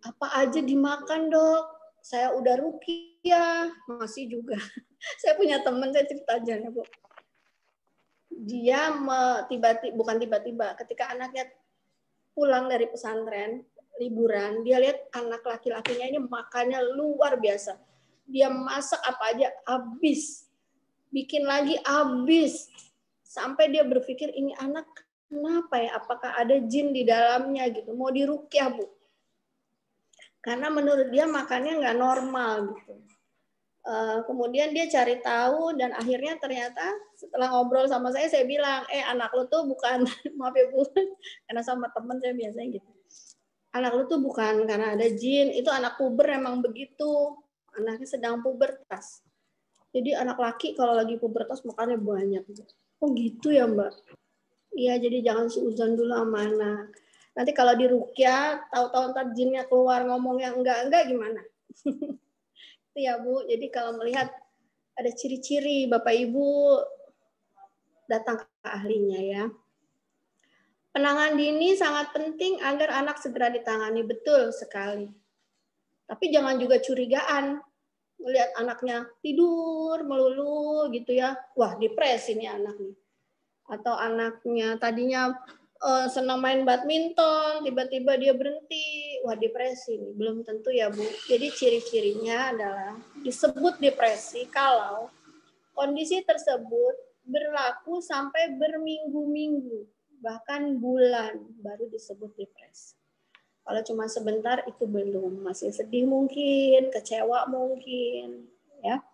Apa aja dimakan dok? Saya udah ruqyah, masih juga. Saya punya teman, saya cerita aja ya Bu. Dia bukan tiba-tiba, ketika anaknya pulang dari pesantren, liburan, dia lihat anak laki-lakinya ini makannya luar biasa. Dia masak apa aja habis, bikin lagi habis, sampai dia berpikir ini anak kenapa ya? Apakah ada jin di dalamnya gitu? Mau diruqyah Bu? Karena menurut dia makannya nggak normal gitu. Kemudian dia cari tahu dan akhirnya ternyata setelah ngobrol sama saya bilang, anak lu tuh bukan, maaf ya Bu, karena sama temen saya biasanya gitu. Anak lu tuh bukan karena ada jin, itu anak puber emang begitu. Anaknya sedang pubertas. Jadi anak laki kalau lagi pubertas makannya banyak. Oh gitu ya Mbak? Iya, jadi jangan suuzon dulu sama anak. Nanti kalau diruqyah, tahu-tahu ntar jinnya keluar ngomong yang enggak gimana? Itu ya Bu, jadi kalau melihat ada ciri-ciri, Bapak Ibu datang ke ahlinya ya. Penanganan dini sangat penting agar anak segera ditangani, betul sekali. Tapi jangan juga curigaan, melihat anaknya tidur melulu gitu ya, wah depresi nih anak nih. Atau anaknya tadinya senang main badminton, tiba-tiba dia berhenti, wah depresi nih. Belum tentu ya Bu. Jadi ciri-cirinya adalah disebut depresi kalau kondisi tersebut berlaku sampai berminggu-minggu, bahkan bulan baru disebut depresi. Kalau cuma sebentar itu belum, masih sedih mungkin, kecewa mungkin, ya.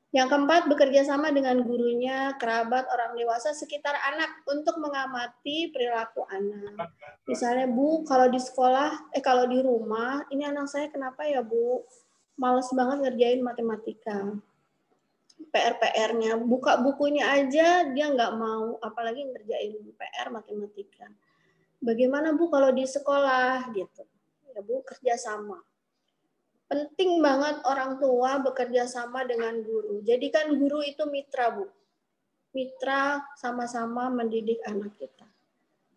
Yang keempat, bekerja sama dengan gurunya, kerabat, orang dewasa sekitar anak untuk mengamati perilaku anak. Misalnya, Bu, kalau di sekolah, kalau di rumah, ini anak saya kenapa ya, Bu? Males banget ngerjain matematika. PR-nya, buka bukunya aja dia nggak mau, apalagi ngerjain PR matematika. Bagaimana Bu kalau di sekolah gitu? Ya Bu, kerjasama. Penting banget orang tua bekerja sama dengan guru. Jadi kan guru itu mitra Bu. Mitra sama-sama mendidik anak kita.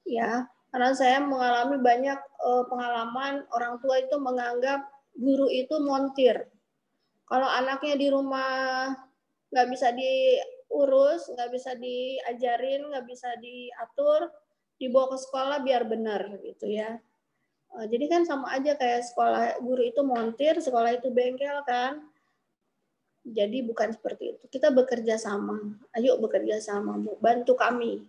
Ya, karena saya mengalami banyak pengalaman orang tua itu menganggap guru itu montir. Kalau anaknya di rumah nggak bisa diurus, nggak bisa diajarin, nggak bisa diatur, dibawa ke sekolah biar benar gitu ya. Jadi kan sama aja kayak sekolah guru itu montir, sekolah itu bengkel kan. Jadi bukan seperti itu. Kita bekerja sama. Ayo bekerja sama, Bu. Bantu kami.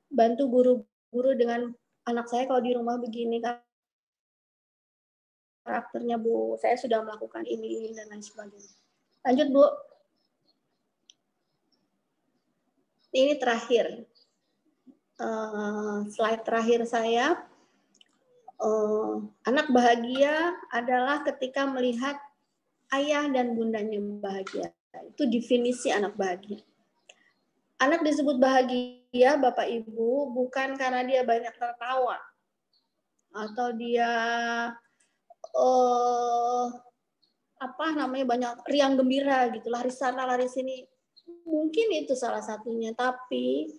Bantu guru-guru dengan anak saya kalau di rumah begini karakternya, Bu. Saya sudah melakukan ini dan lain sebagainya. Lanjut, Bu. Ini terakhir. Slide terakhir saya. Anak bahagia adalah ketika melihat ayah dan bundanya bahagia. Itu definisi anak bahagia. Anak disebut bahagia, Bapak Ibu, bukan karena dia banyak tertawa atau dia banyak riang gembira gitu, lari sana lari sini. Mungkin itu salah satunya, tapi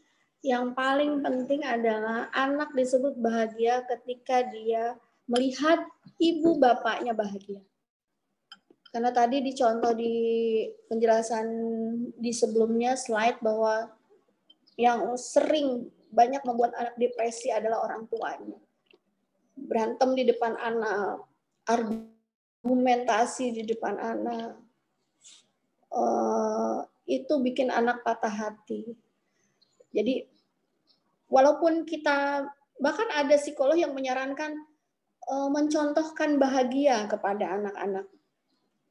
yang paling penting adalah anak disebut bahagia ketika dia melihat ibu bapaknya bahagia. Karena tadi dicontoh di penjelasan di sebelumnya slide bahwa yang sering banyak membuat anak depresi adalah orang tuanya. Berantem di depan anak, argumentasi di depan anak, itu bikin anak patah hati. Jadi walaupun kita, bahkan ada psikolog yang menyarankan mencontohkan bahagia kepada anak-anak.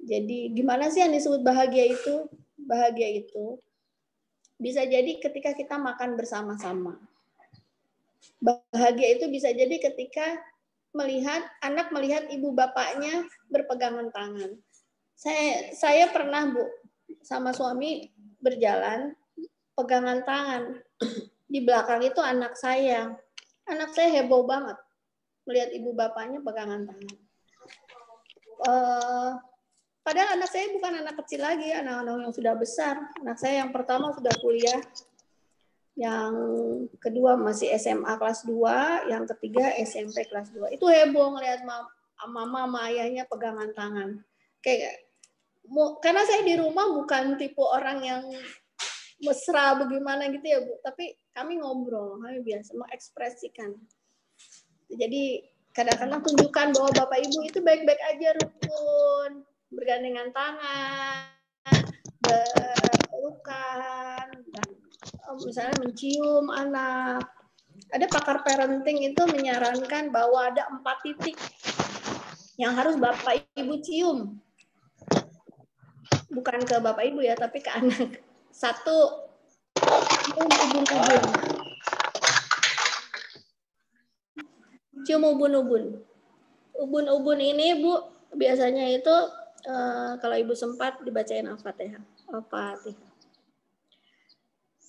Jadi gimana sih yang disebut bahagia itu? Bahagia itu bisa jadi ketika kita makan bersama-sama. Bahagia itu bisa jadi ketika anak melihat ibu bapaknya berpegangan tangan. Saya pernah, Bu, sama suami berjalan pegangan tangan. Di belakang itu anak saya. Anak saya heboh banget melihat ibu bapaknya pegangan tangan. Padahal anak saya bukan anak kecil lagi, anak-anak yang sudah besar. Anak saya yang pertama sudah kuliah, yang kedua masih SMA kelas 2, yang ketiga SMP kelas 2. Itu heboh ngelihat mama sama ayahnya pegangan tangan. Karena saya di rumah bukan tipe orang yang mesra bagaimana gitu ya, Bu. Tapi kami ngobrol, kami biasa mengekspresikan. Jadi kadang-kadang tunjukkan bahwa Bapak Ibu itu baik-baik aja, rukun, bergandengan tangan, berpelukan, dan misalnya mencium anak. Ada pakar parenting itu menyarankan bahwa ada 4 titik yang harus Bapak Ibu cium. Bukan ke Bapak Ibu ya, tapi ke anak. 1, ubun-ubun. Cium ubun-ubun. Ubun-ubun ini, Bu, biasanya itu kalau Ibu sempat dibacain Al-Fatihah.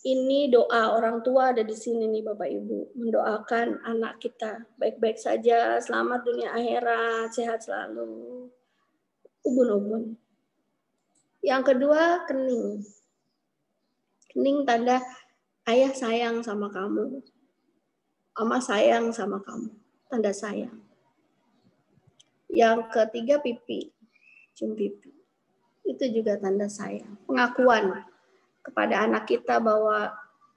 Ini doa orang tua ada di sini nih Bapak Ibu. Mendoakan anak kita baik-baik saja, selamat dunia akhirat, sehat selalu. Ubun-ubun. Yang kedua, kening. Kening tanda ayah sayang sama kamu. Mama sayang sama kamu. Tanda sayang. Yang ketiga, pipi. Cium pipi. Itu juga tanda sayang. Pengakuan kepada anak kita bahwa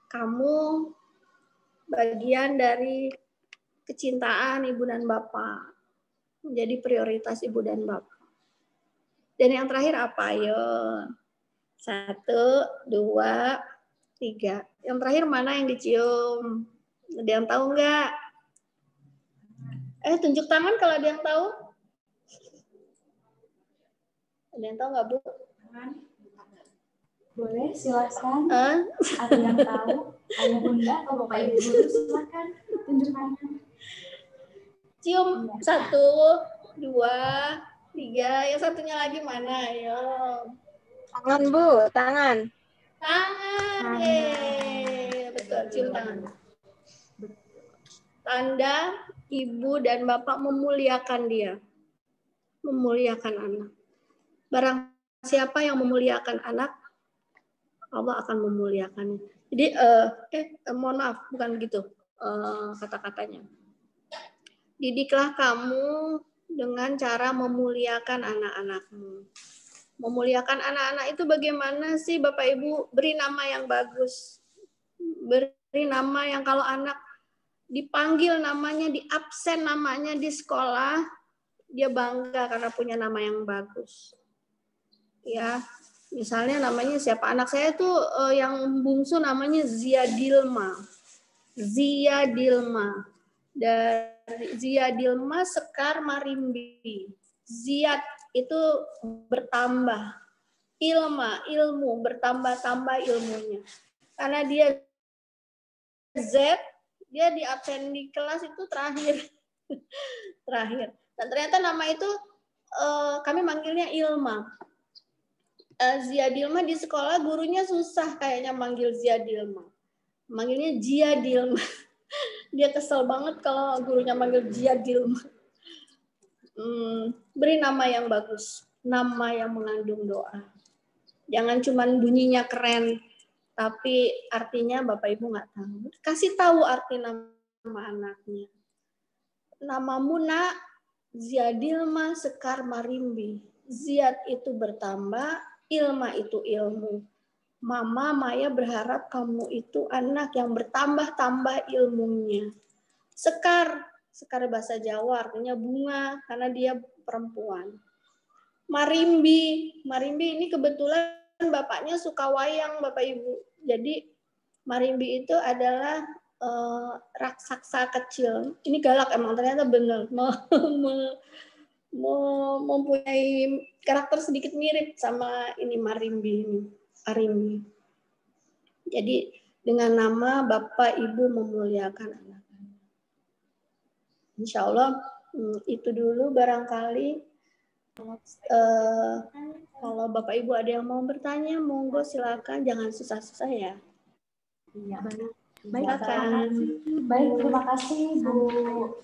kamu bagian dari kecintaan ibu dan bapak. Menjadi prioritas ibu dan bapak. Dan yang terakhir apa? Ayo. 1, 2, 3. Yang terakhir mana yang dicium? Ada yang tahu nggak? Tunjuk tangan kalau ada yang tahu. Ada yang tahu nggak, Bu? Boleh, silakan. Ada yang tahu? Ayah bunda atau Bapak Ibu guru, silakan tunjuk tangan. Cium 1, 2, 3. Yang satunya lagi mana? Ayo. Tangan, Bu, tangan. Tangan. Betul, cium tangan. Tanda ibu dan bapak memuliakan dia. Memuliakan anak. Barang siapa yang memuliakan anak, Allah akan memuliakannya. Jadi, mohon maaf, bukan begitu kata-katanya. Didiklah kamu dengan cara memuliakan anak-anakmu. Memuliakan anak-anak itu bagaimana sih Bapak Ibu? Beri nama yang bagus. Beri nama yang kalau anak dipanggil namanya, di absen namanya di sekolah, dia bangga karena punya nama yang bagus. Ya, misalnya namanya siapa? Anak saya tuh yang bungsu namanya Zia Dilma. Zia Dilma. Dari Zia Dilma Sekar Marimbi. Ziyad itu bertambah. Ilma, ilmu, bertambah-tambah ilmunya. Karena dia Z, dia di absen di kelas itu terakhir. Terakhir. Dan ternyata nama itu kami manggilnya Ilma. Zia Dilma di sekolah gurunya susah kayaknya manggil Zia Dilma. Manggilnya Zia Dilma. Dia kesel banget kalau gurunya manggil Zia Dilma. Beri nama yang bagus. nama yang mengandung doa. Jangan cuman bunyinya keren, tapi artinya Bapak Ibu nggak tahu. Kasih tahu arti nama anaknya. Namamu nak Ziadilma Sekar Marimbi. Ziad itu bertambah, ilma itu ilmu. Mama Maya berharap kamu itu anak yang bertambah-tambah ilmunya. Sekar bahasa Jawa artinya bunga karena dia perempuan. Marimbi ini kebetulan bapaknya suka wayang Bapak Ibu. Jadi Marimbi itu adalah raksasa kecil. Ini galak emang ternyata benar. Mempunyai karakter sedikit mirip sama ini Marimbi ini. Arimbi. Jadi dengan nama Bapak Ibu memuliakan anak-anak. Insya Allah itu dulu barangkali. Kalau Bapak Ibu ada yang mau bertanya, monggo silakan, jangan susah-susah ya. Iya, baik. Silakan. Baik, terima kasih Bu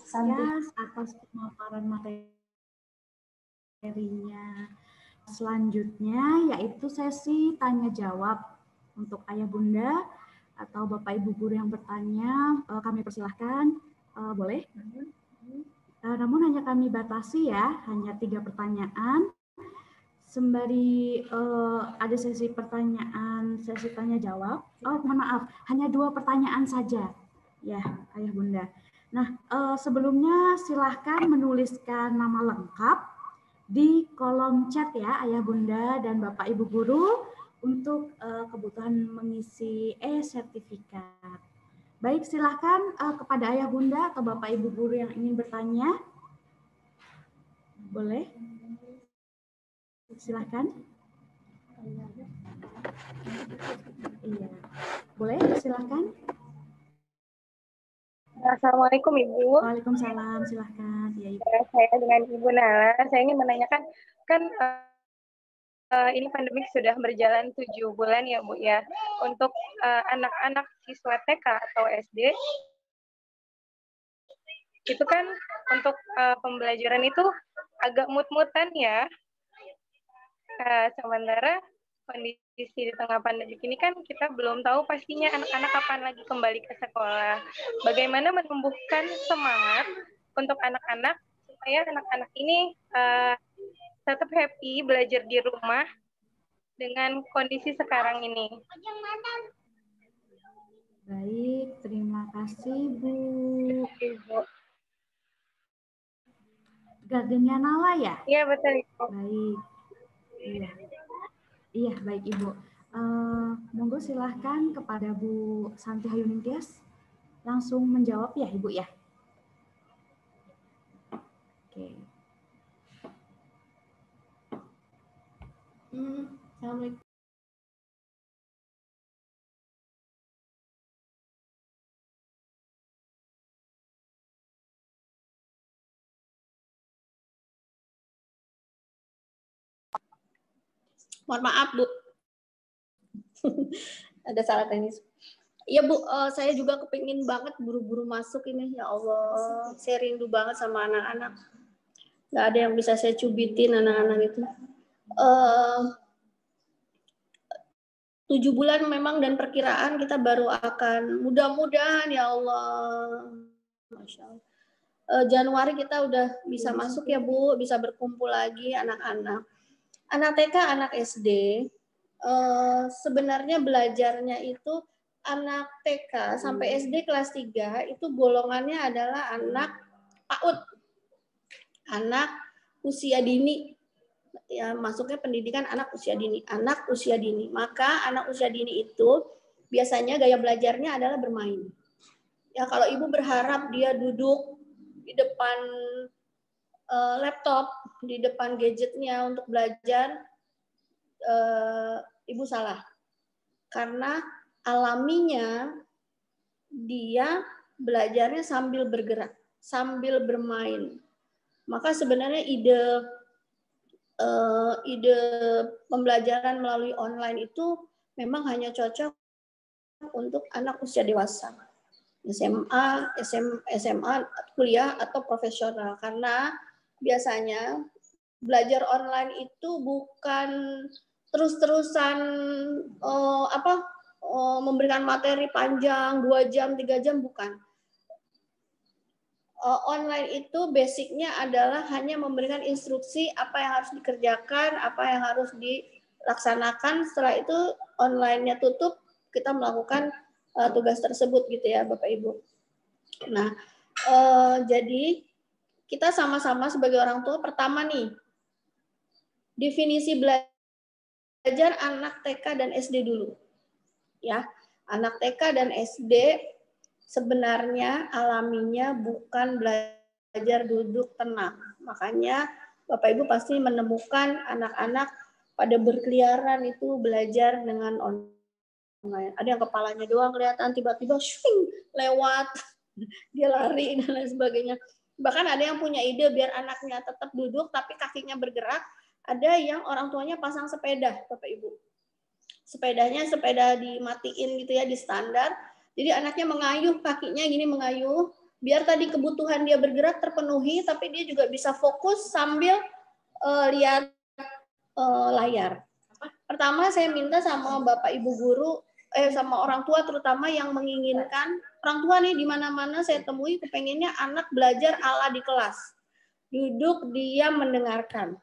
Santi atas pemaparan materinya. Selanjutnya yaitu sesi tanya jawab untuk ayah bunda atau bapak ibu guru yang bertanya, kami persilahkan, boleh. Namun hanya kami batasi ya, hanya 3 pertanyaan. Sembari ada sesi pertanyaan, sesi tanya jawab. Oh, mohon maaf, hanya 2 pertanyaan saja, ya ayah bunda. Nah, sebelumnya silahkan menuliskan nama lengkap di kolom chat ya ayah bunda dan bapak ibu guru untuk kebutuhan mengisi e-sertifikat. Baik, silahkan kepada ayah bunda atau bapak ibu guru yang ingin bertanya. Boleh? Silahkan. Iya. Boleh, silahkan. Assalamualaikum Ibu. Waalaikumsalam, silahkan. Ya, Ibu. Saya dengan Ibu Nala. Saya ingin menanyakan, kan ini pandemi sudah berjalan 7 bulan ya Bu ya. Untuk anak-anak siswa TK atau SD, itu kan untuk pembelajaran itu agak mut-mutan ya. Sementara kondisi di tengah pandemi ini kan kita belum tahu pastinya anak-anak kapan lagi kembali ke sekolah. Bagaimana menumbuhkan semangat untuk anak-anak supaya anak-anak ini tetap happy belajar di rumah dengan kondisi sekarang ini. Baik, terima kasih Bu. Gardenia Nala ya? Iya betul Ibu. Baik. Iya. Iya, baik Ibu. Monggo silahkan kepada Bu Santi Hayuningtyas langsung menjawab ya Ibu ya. Oke. Assalamualaikum. Mohon maaf Bu. Ada salah teknis. Iya Bu, saya juga kepingin banget buru-buru masuk ini. Ya Allah, saya rindu banget sama anak-anak. Gak ada yang bisa saya cubitin anak-anak itu. 7 bulan memang dan perkiraan kita baru akan mudah-mudahan ya Allah. Masya Allah. Januari kita udah bisa masuk ya Bu, bisa berkumpul lagi anak-anak. Anak TK, anak SD, sebenarnya belajarnya itu anak TK sampai SD kelas 3 itu golongannya adalah anak PAUD, anak usia dini. Ya, masuknya pendidikan anak usia dini. Anak usia dini. Maka anak usia dini itu biasanya gaya belajarnya adalah bermain. Ya, kalau Ibu berharap dia duduk di depan laptop, di depan gadgetnya untuk belajar, Ibu salah. Karena alaminya dia belajarnya sambil bergerak, sambil bermain. Maka sebenarnya ide pembelajaran melalui online itu memang hanya cocok untuk anak usia dewasa, SMA, kuliah atau profesional, karena biasanya belajar online itu bukan terus-terusan memberikan materi panjang 2 jam, 3 jam, bukan. Online itu basicnya adalah hanya memberikan instruksi apa yang harus dikerjakan, apa yang harus dilaksanakan. Setelah itu online-nya tutup, kita melakukan tugas tersebut gitu ya Bapak Ibu. Nah, jadi kita sama-sama sebagai orang tua, pertama nih, definisi belajar anak TK dan SD dulu. Ya, anak TK dan SD sebenarnya alaminya bukan belajar duduk tenang. Makanya Bapak Ibu pasti menemukan anak-anak pada berkeliaran itu belajar dengan online. Ada yang kepalanya doang kelihatan, tiba-tiba swing lewat, dia lari dan lain sebagainya. Bahkan ada yang punya ide biar anaknya tetap duduk tapi kakinya bergerak. Ada yang orang tuanya pasang sepeda, Bapak Ibu. Sepedanya sepeda dimatiin gitu ya, di standar. Jadi anaknya mengayuh, kakinya gini mengayuh, biar tadi kebutuhan dia bergerak terpenuhi, tapi dia juga bisa fokus sambil lihat layar. Pertama saya minta sama Bapak Ibu guru, sama orang tua terutama yang menginginkan, orang tua nih di mana-mana saya temui kepengennya anak belajar ala di kelas. Duduk diam mendengarkan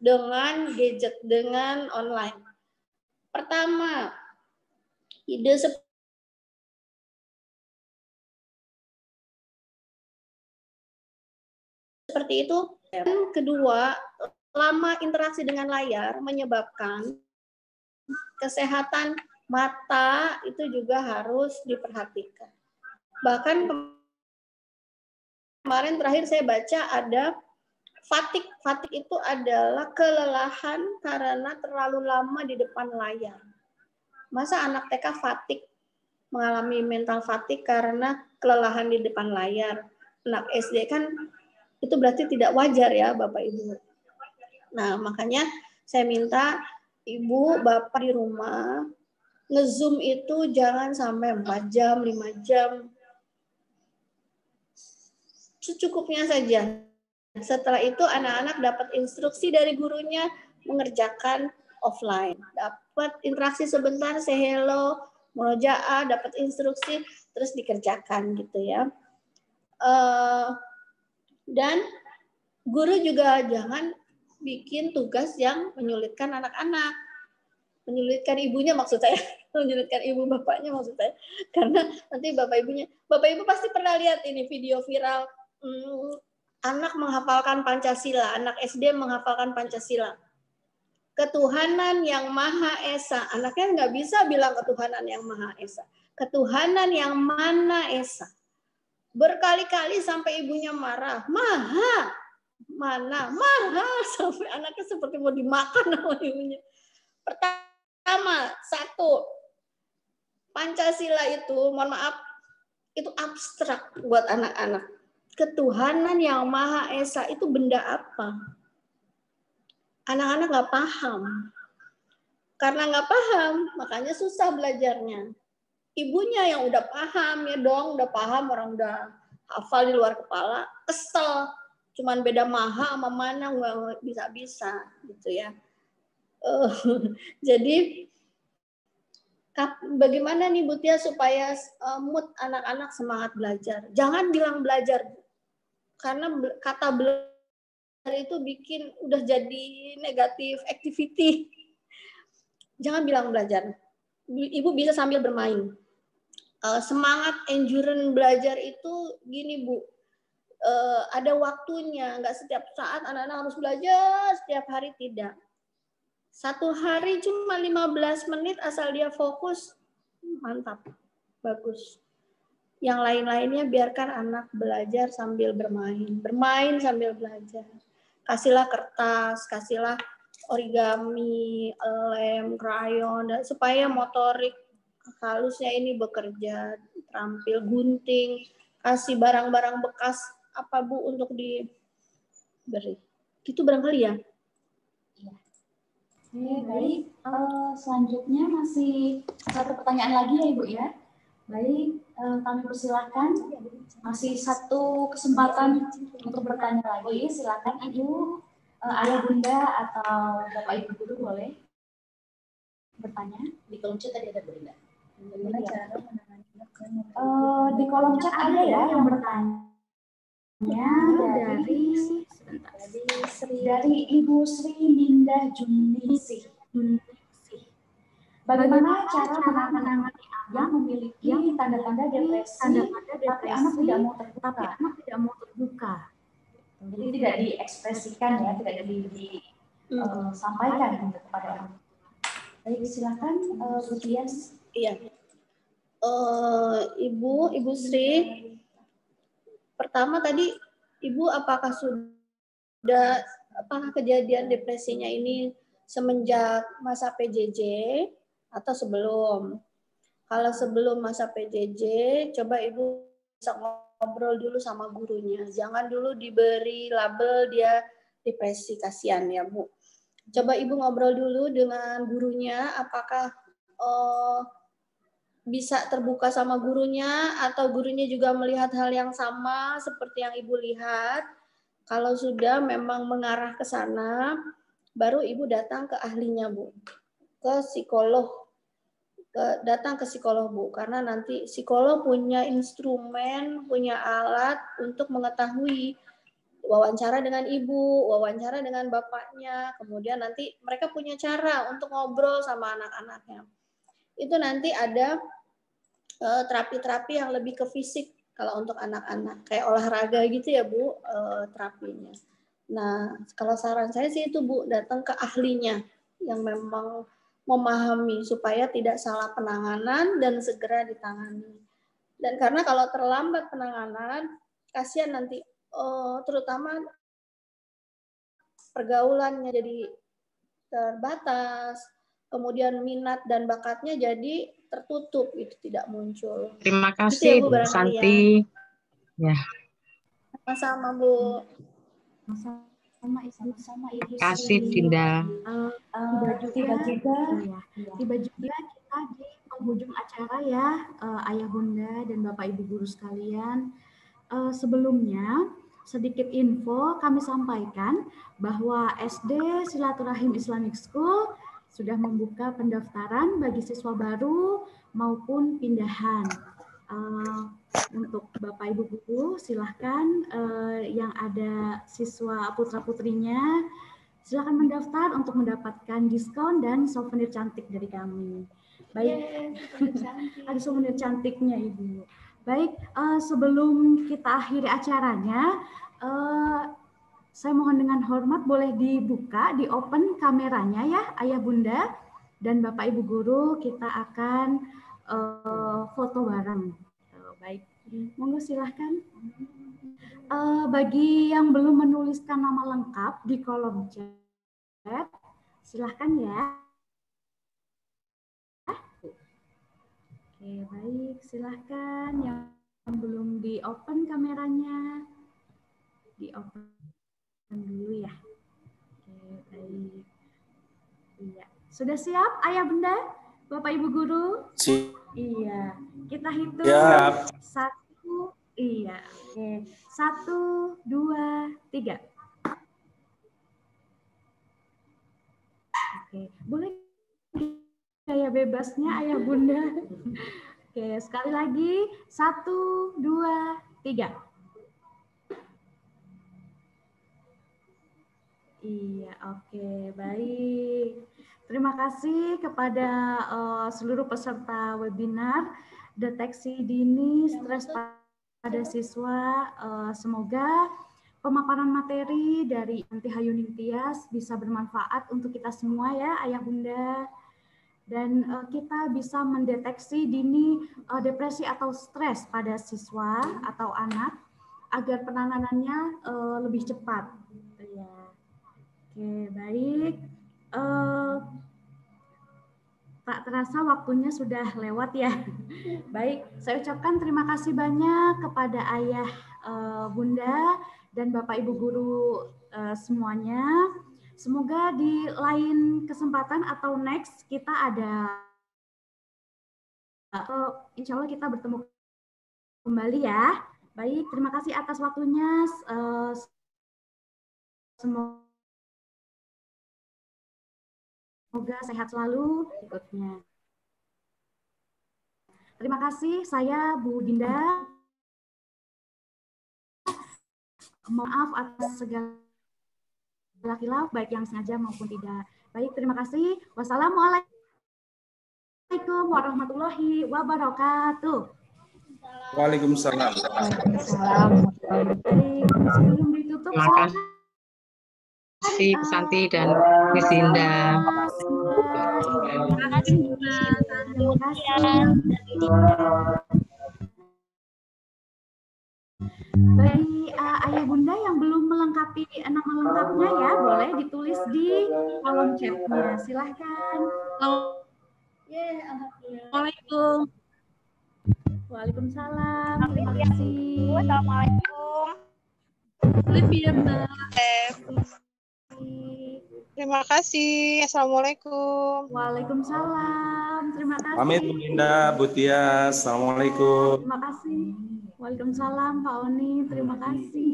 dengan gadget, dengan online. Pertama, ide seperti itu. Dan kedua, lama interaksi dengan layar menyebabkan kesehatan mata itu juga harus diperhatikan. Bahkan kemarin terakhir saya baca ada fatigue. Fatigue itu adalah kelelahan karena terlalu lama di depan layar. Masa anak TK fatigue, mengalami mental fatigue karena kelelahan di depan layar. Anak SD kan itu berarti tidak wajar ya Bapak Ibu. Nah, makanya saya minta Ibu, Bapak di rumah, nge-zoom itu jangan sampai 4 jam, 5 jam. Secukupnya saja. Setelah itu anak-anak dapat instruksi dari gurunya mengerjakan offline. Dapat interaksi sebentar, say hello, murojaah, dapat instruksi, terus dikerjakan gitu ya. Dan guru juga jangan bikin tugas yang menyulitkan anak-anak. Menyulitkan ibunya maksud saya. Menyulitkan ibu bapaknya maksud saya. Karena nanti bapak ibu pasti pernah lihat ini video viral. Anak menghafalkan Pancasila. Anak SD menghafalkan Pancasila. Ketuhanan yang Maha Esa. Anaknya nggak bisa bilang ketuhanan yang Maha Esa. Ketuhanan yang Mana Esa. Berkali-kali sampai ibunya marah. Maha. Mana? Maha. Sampai anaknya seperti mau dimakan sama ibunya. Pertama, satu. Pancasila itu, mohon maaf, itu abstrak buat anak-anak. Ketuhanan yang Maha Esa itu benda apa? Anak-anak nggak paham. Karena nggak paham, makanya susah belajarnya. Ibunya yang udah paham ya dong, udah paham, orang udah hafal di luar kepala, kesel. Cuman beda maha sama mana nggak bisa-bisa gitu ya. Jadi bagaimana nih Bu Tia supaya mood anak-anak semangat belajar? Jangan bilang belajar, karena kata belajar itu bikin udah jadi negatif activity. Jangan bilang belajar. Ibu bisa sambil bermain. Semangat endurance belajar itu gini Bu, ada waktunya, nggak setiap saat anak-anak harus belajar setiap hari, tidak. Satu hari cuma 15 menit asal dia fokus, mantap, bagus. Yang lain-lainnya biarkan anak belajar sambil bermain, bermain sambil belajar. Kasihlah kertas, kasihlah origami, lem, krayon, supaya motorik halusnya ini bekerja, terampil, gunting, kasih barang-barang bekas apa Bu untuk diberi. Itu barangkali ya. Oke, baik. Selanjutnya masih satu pertanyaan lagi ya Ibu ya. Baik, kami persilahkan. Masih satu kesempatan untuk bertanya lagi. Silakan Ibu. Ayah Bunda atau Bapak Ibu Guru boleh bertanya. Di kolom chat tadi ada Bunda. Bagaimana cara menangani Di kolom chat ada ya yang bertanya dari Ibu Sri Ninda Juningsih. Bagaimana cara menangani yang memiliki tanda-tanda depresi, tapi anak tidak mau terbuka. Jadi tidak diekspresikan ya, tidak disampaikan kepada orang. Baik, silakan Bu Tias. Iya. Ibu Sri, pertama tadi Ibu apakah kejadian depresinya ini semenjak masa PJJ atau sebelum? Kalau sebelum masa PJJ, coba Ibu bisa ngobrol dulu sama gurunya. Jangan dulu diberi label dia depresi, kasihan ya Bu. Coba Ibu ngobrol dulu dengan gurunya, apakah bisa terbuka sama gurunya atau gurunya juga melihat hal yang sama seperti yang Ibu lihat. Kalau sudah memang mengarah ke sana, baru Ibu datang ke ahlinya Bu, ke psikolog. Datang ke psikolog Bu, karena nanti psikolog punya instrumen, punya alat untuk mengetahui wawancara dengan ibu, wawancara dengan bapaknya, kemudian nanti mereka punya cara untuk ngobrol sama anak-anaknya. Itu nanti ada terapi-terapi yang lebih ke fisik kalau untuk anak-anak, kayak olahraga gitu ya Bu, terapinya. Nah, kalau saran saya sih itu Bu, datang ke ahlinya yang memang memahami supaya tidak salah penanganan dan segera ditangani. Dan karena kalau terlambat penanganan, kasihan nanti terutama pergaulannya jadi terbatas, kemudian minat dan bakatnya jadi tertutup, itu tidak muncul. Terima kasih gitu ya, Bu, Bu Santi. Ya. Sama-sama Bu. Sama Ibu Kasih Dinda. Tiba juga kita di penghujung acara ya, Ayah Bunda dan Bapak Ibu Guru sekalian. Sebelumnya sedikit info kami sampaikan bahwa SD Silaturahim Islamic School sudah membuka pendaftaran bagi siswa baru maupun pindahan. Untuk Bapak Ibu Guru silahkan yang ada siswa putra-putrinya silahkan mendaftar untuk mendapatkan diskon dan souvenir cantik dari kami. Baik, ada souvenir cantiknya Ibu. Baik, sebelum kita akhiri acaranya, saya mohon dengan hormat boleh dibuka, di open kameranya ya Ayah Bunda dan Bapak Ibu Guru, kita akan foto bareng. Baik, monggo silahkan. Bagi yang belum menuliskan nama lengkap di kolom chat, silahkan ya. Oke, baik, silahkan yang belum di open kameranya, di open dulu ya. Oke, baik. Iya, sudah siap Ayah Bunda, Bapak Ibu Guru? Iya, kita hitung. Siap. 1, iya, oke. 1, 2, 3. Oke, boleh gaya bebasnya Ayah Bunda. Oke, sekali lagi. 1, 2, 3. Iya, oke, baik. Terima kasih kepada seluruh peserta webinar deteksi dini stres pada siswa. Semoga pemaparan materi dari Anti Hayuning Tias bisa bermanfaat untuk kita semua ya, Ayah Bunda. Dan kita bisa mendeteksi dini depresi atau stres pada siswa atau anak agar penanganannya lebih cepat. Ya. Oke, baik. Tak terasa waktunya sudah lewat ya. Baik, saya ucapkan terima kasih banyak kepada Ayah Bunda dan Bapak Ibu Guru semuanya. Semoga di lain kesempatan atau next kita ada, insya Allah kita bertemu kembali ya. Baik, terima kasih atas waktunya. Semoga Semoga sehat selalu berikutnya. Terima kasih, saya Bu Dinda. Maaf atas segala khilaf, baik yang sengaja maupun tidak. Baik, terima kasih. Wassalamualaikum warahmatullahi wabarakatuh. Waalaikumsalam. Sebelum ditutup, Terima kasih Bu Santi dan Bu Dinda. Terima kasih. Bagi ayah bunda yang belum melengkapi nama lengkapnya ya, boleh ditulis di kolom chatnya. Silahkan. Assalamualaikum. Waalaikumsalam. Terima kasih. Assalamualaikum. Terima kasih. Assalamualaikum. Waalaikumsalam. Terima kasih. Pamit Bu Dinda, Bu Tia. Assalamualaikum. Terima kasih. Waalaikumsalam Pak Oni. Terima kasih.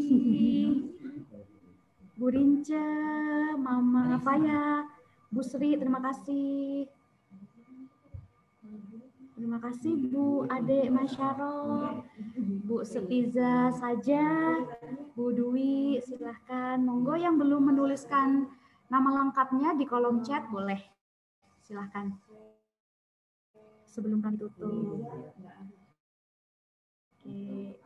Bu Rince, Mama Faya, Bu Sri, terima kasih. Terima kasih Bu Ade Masyaro, Bu Setiza saja, Bu Dwi, silahkan. Monggo yang belum menuliskan nama lengkapnya di kolom chat boleh. Silahkan. Sebelum kami tutup. Oke.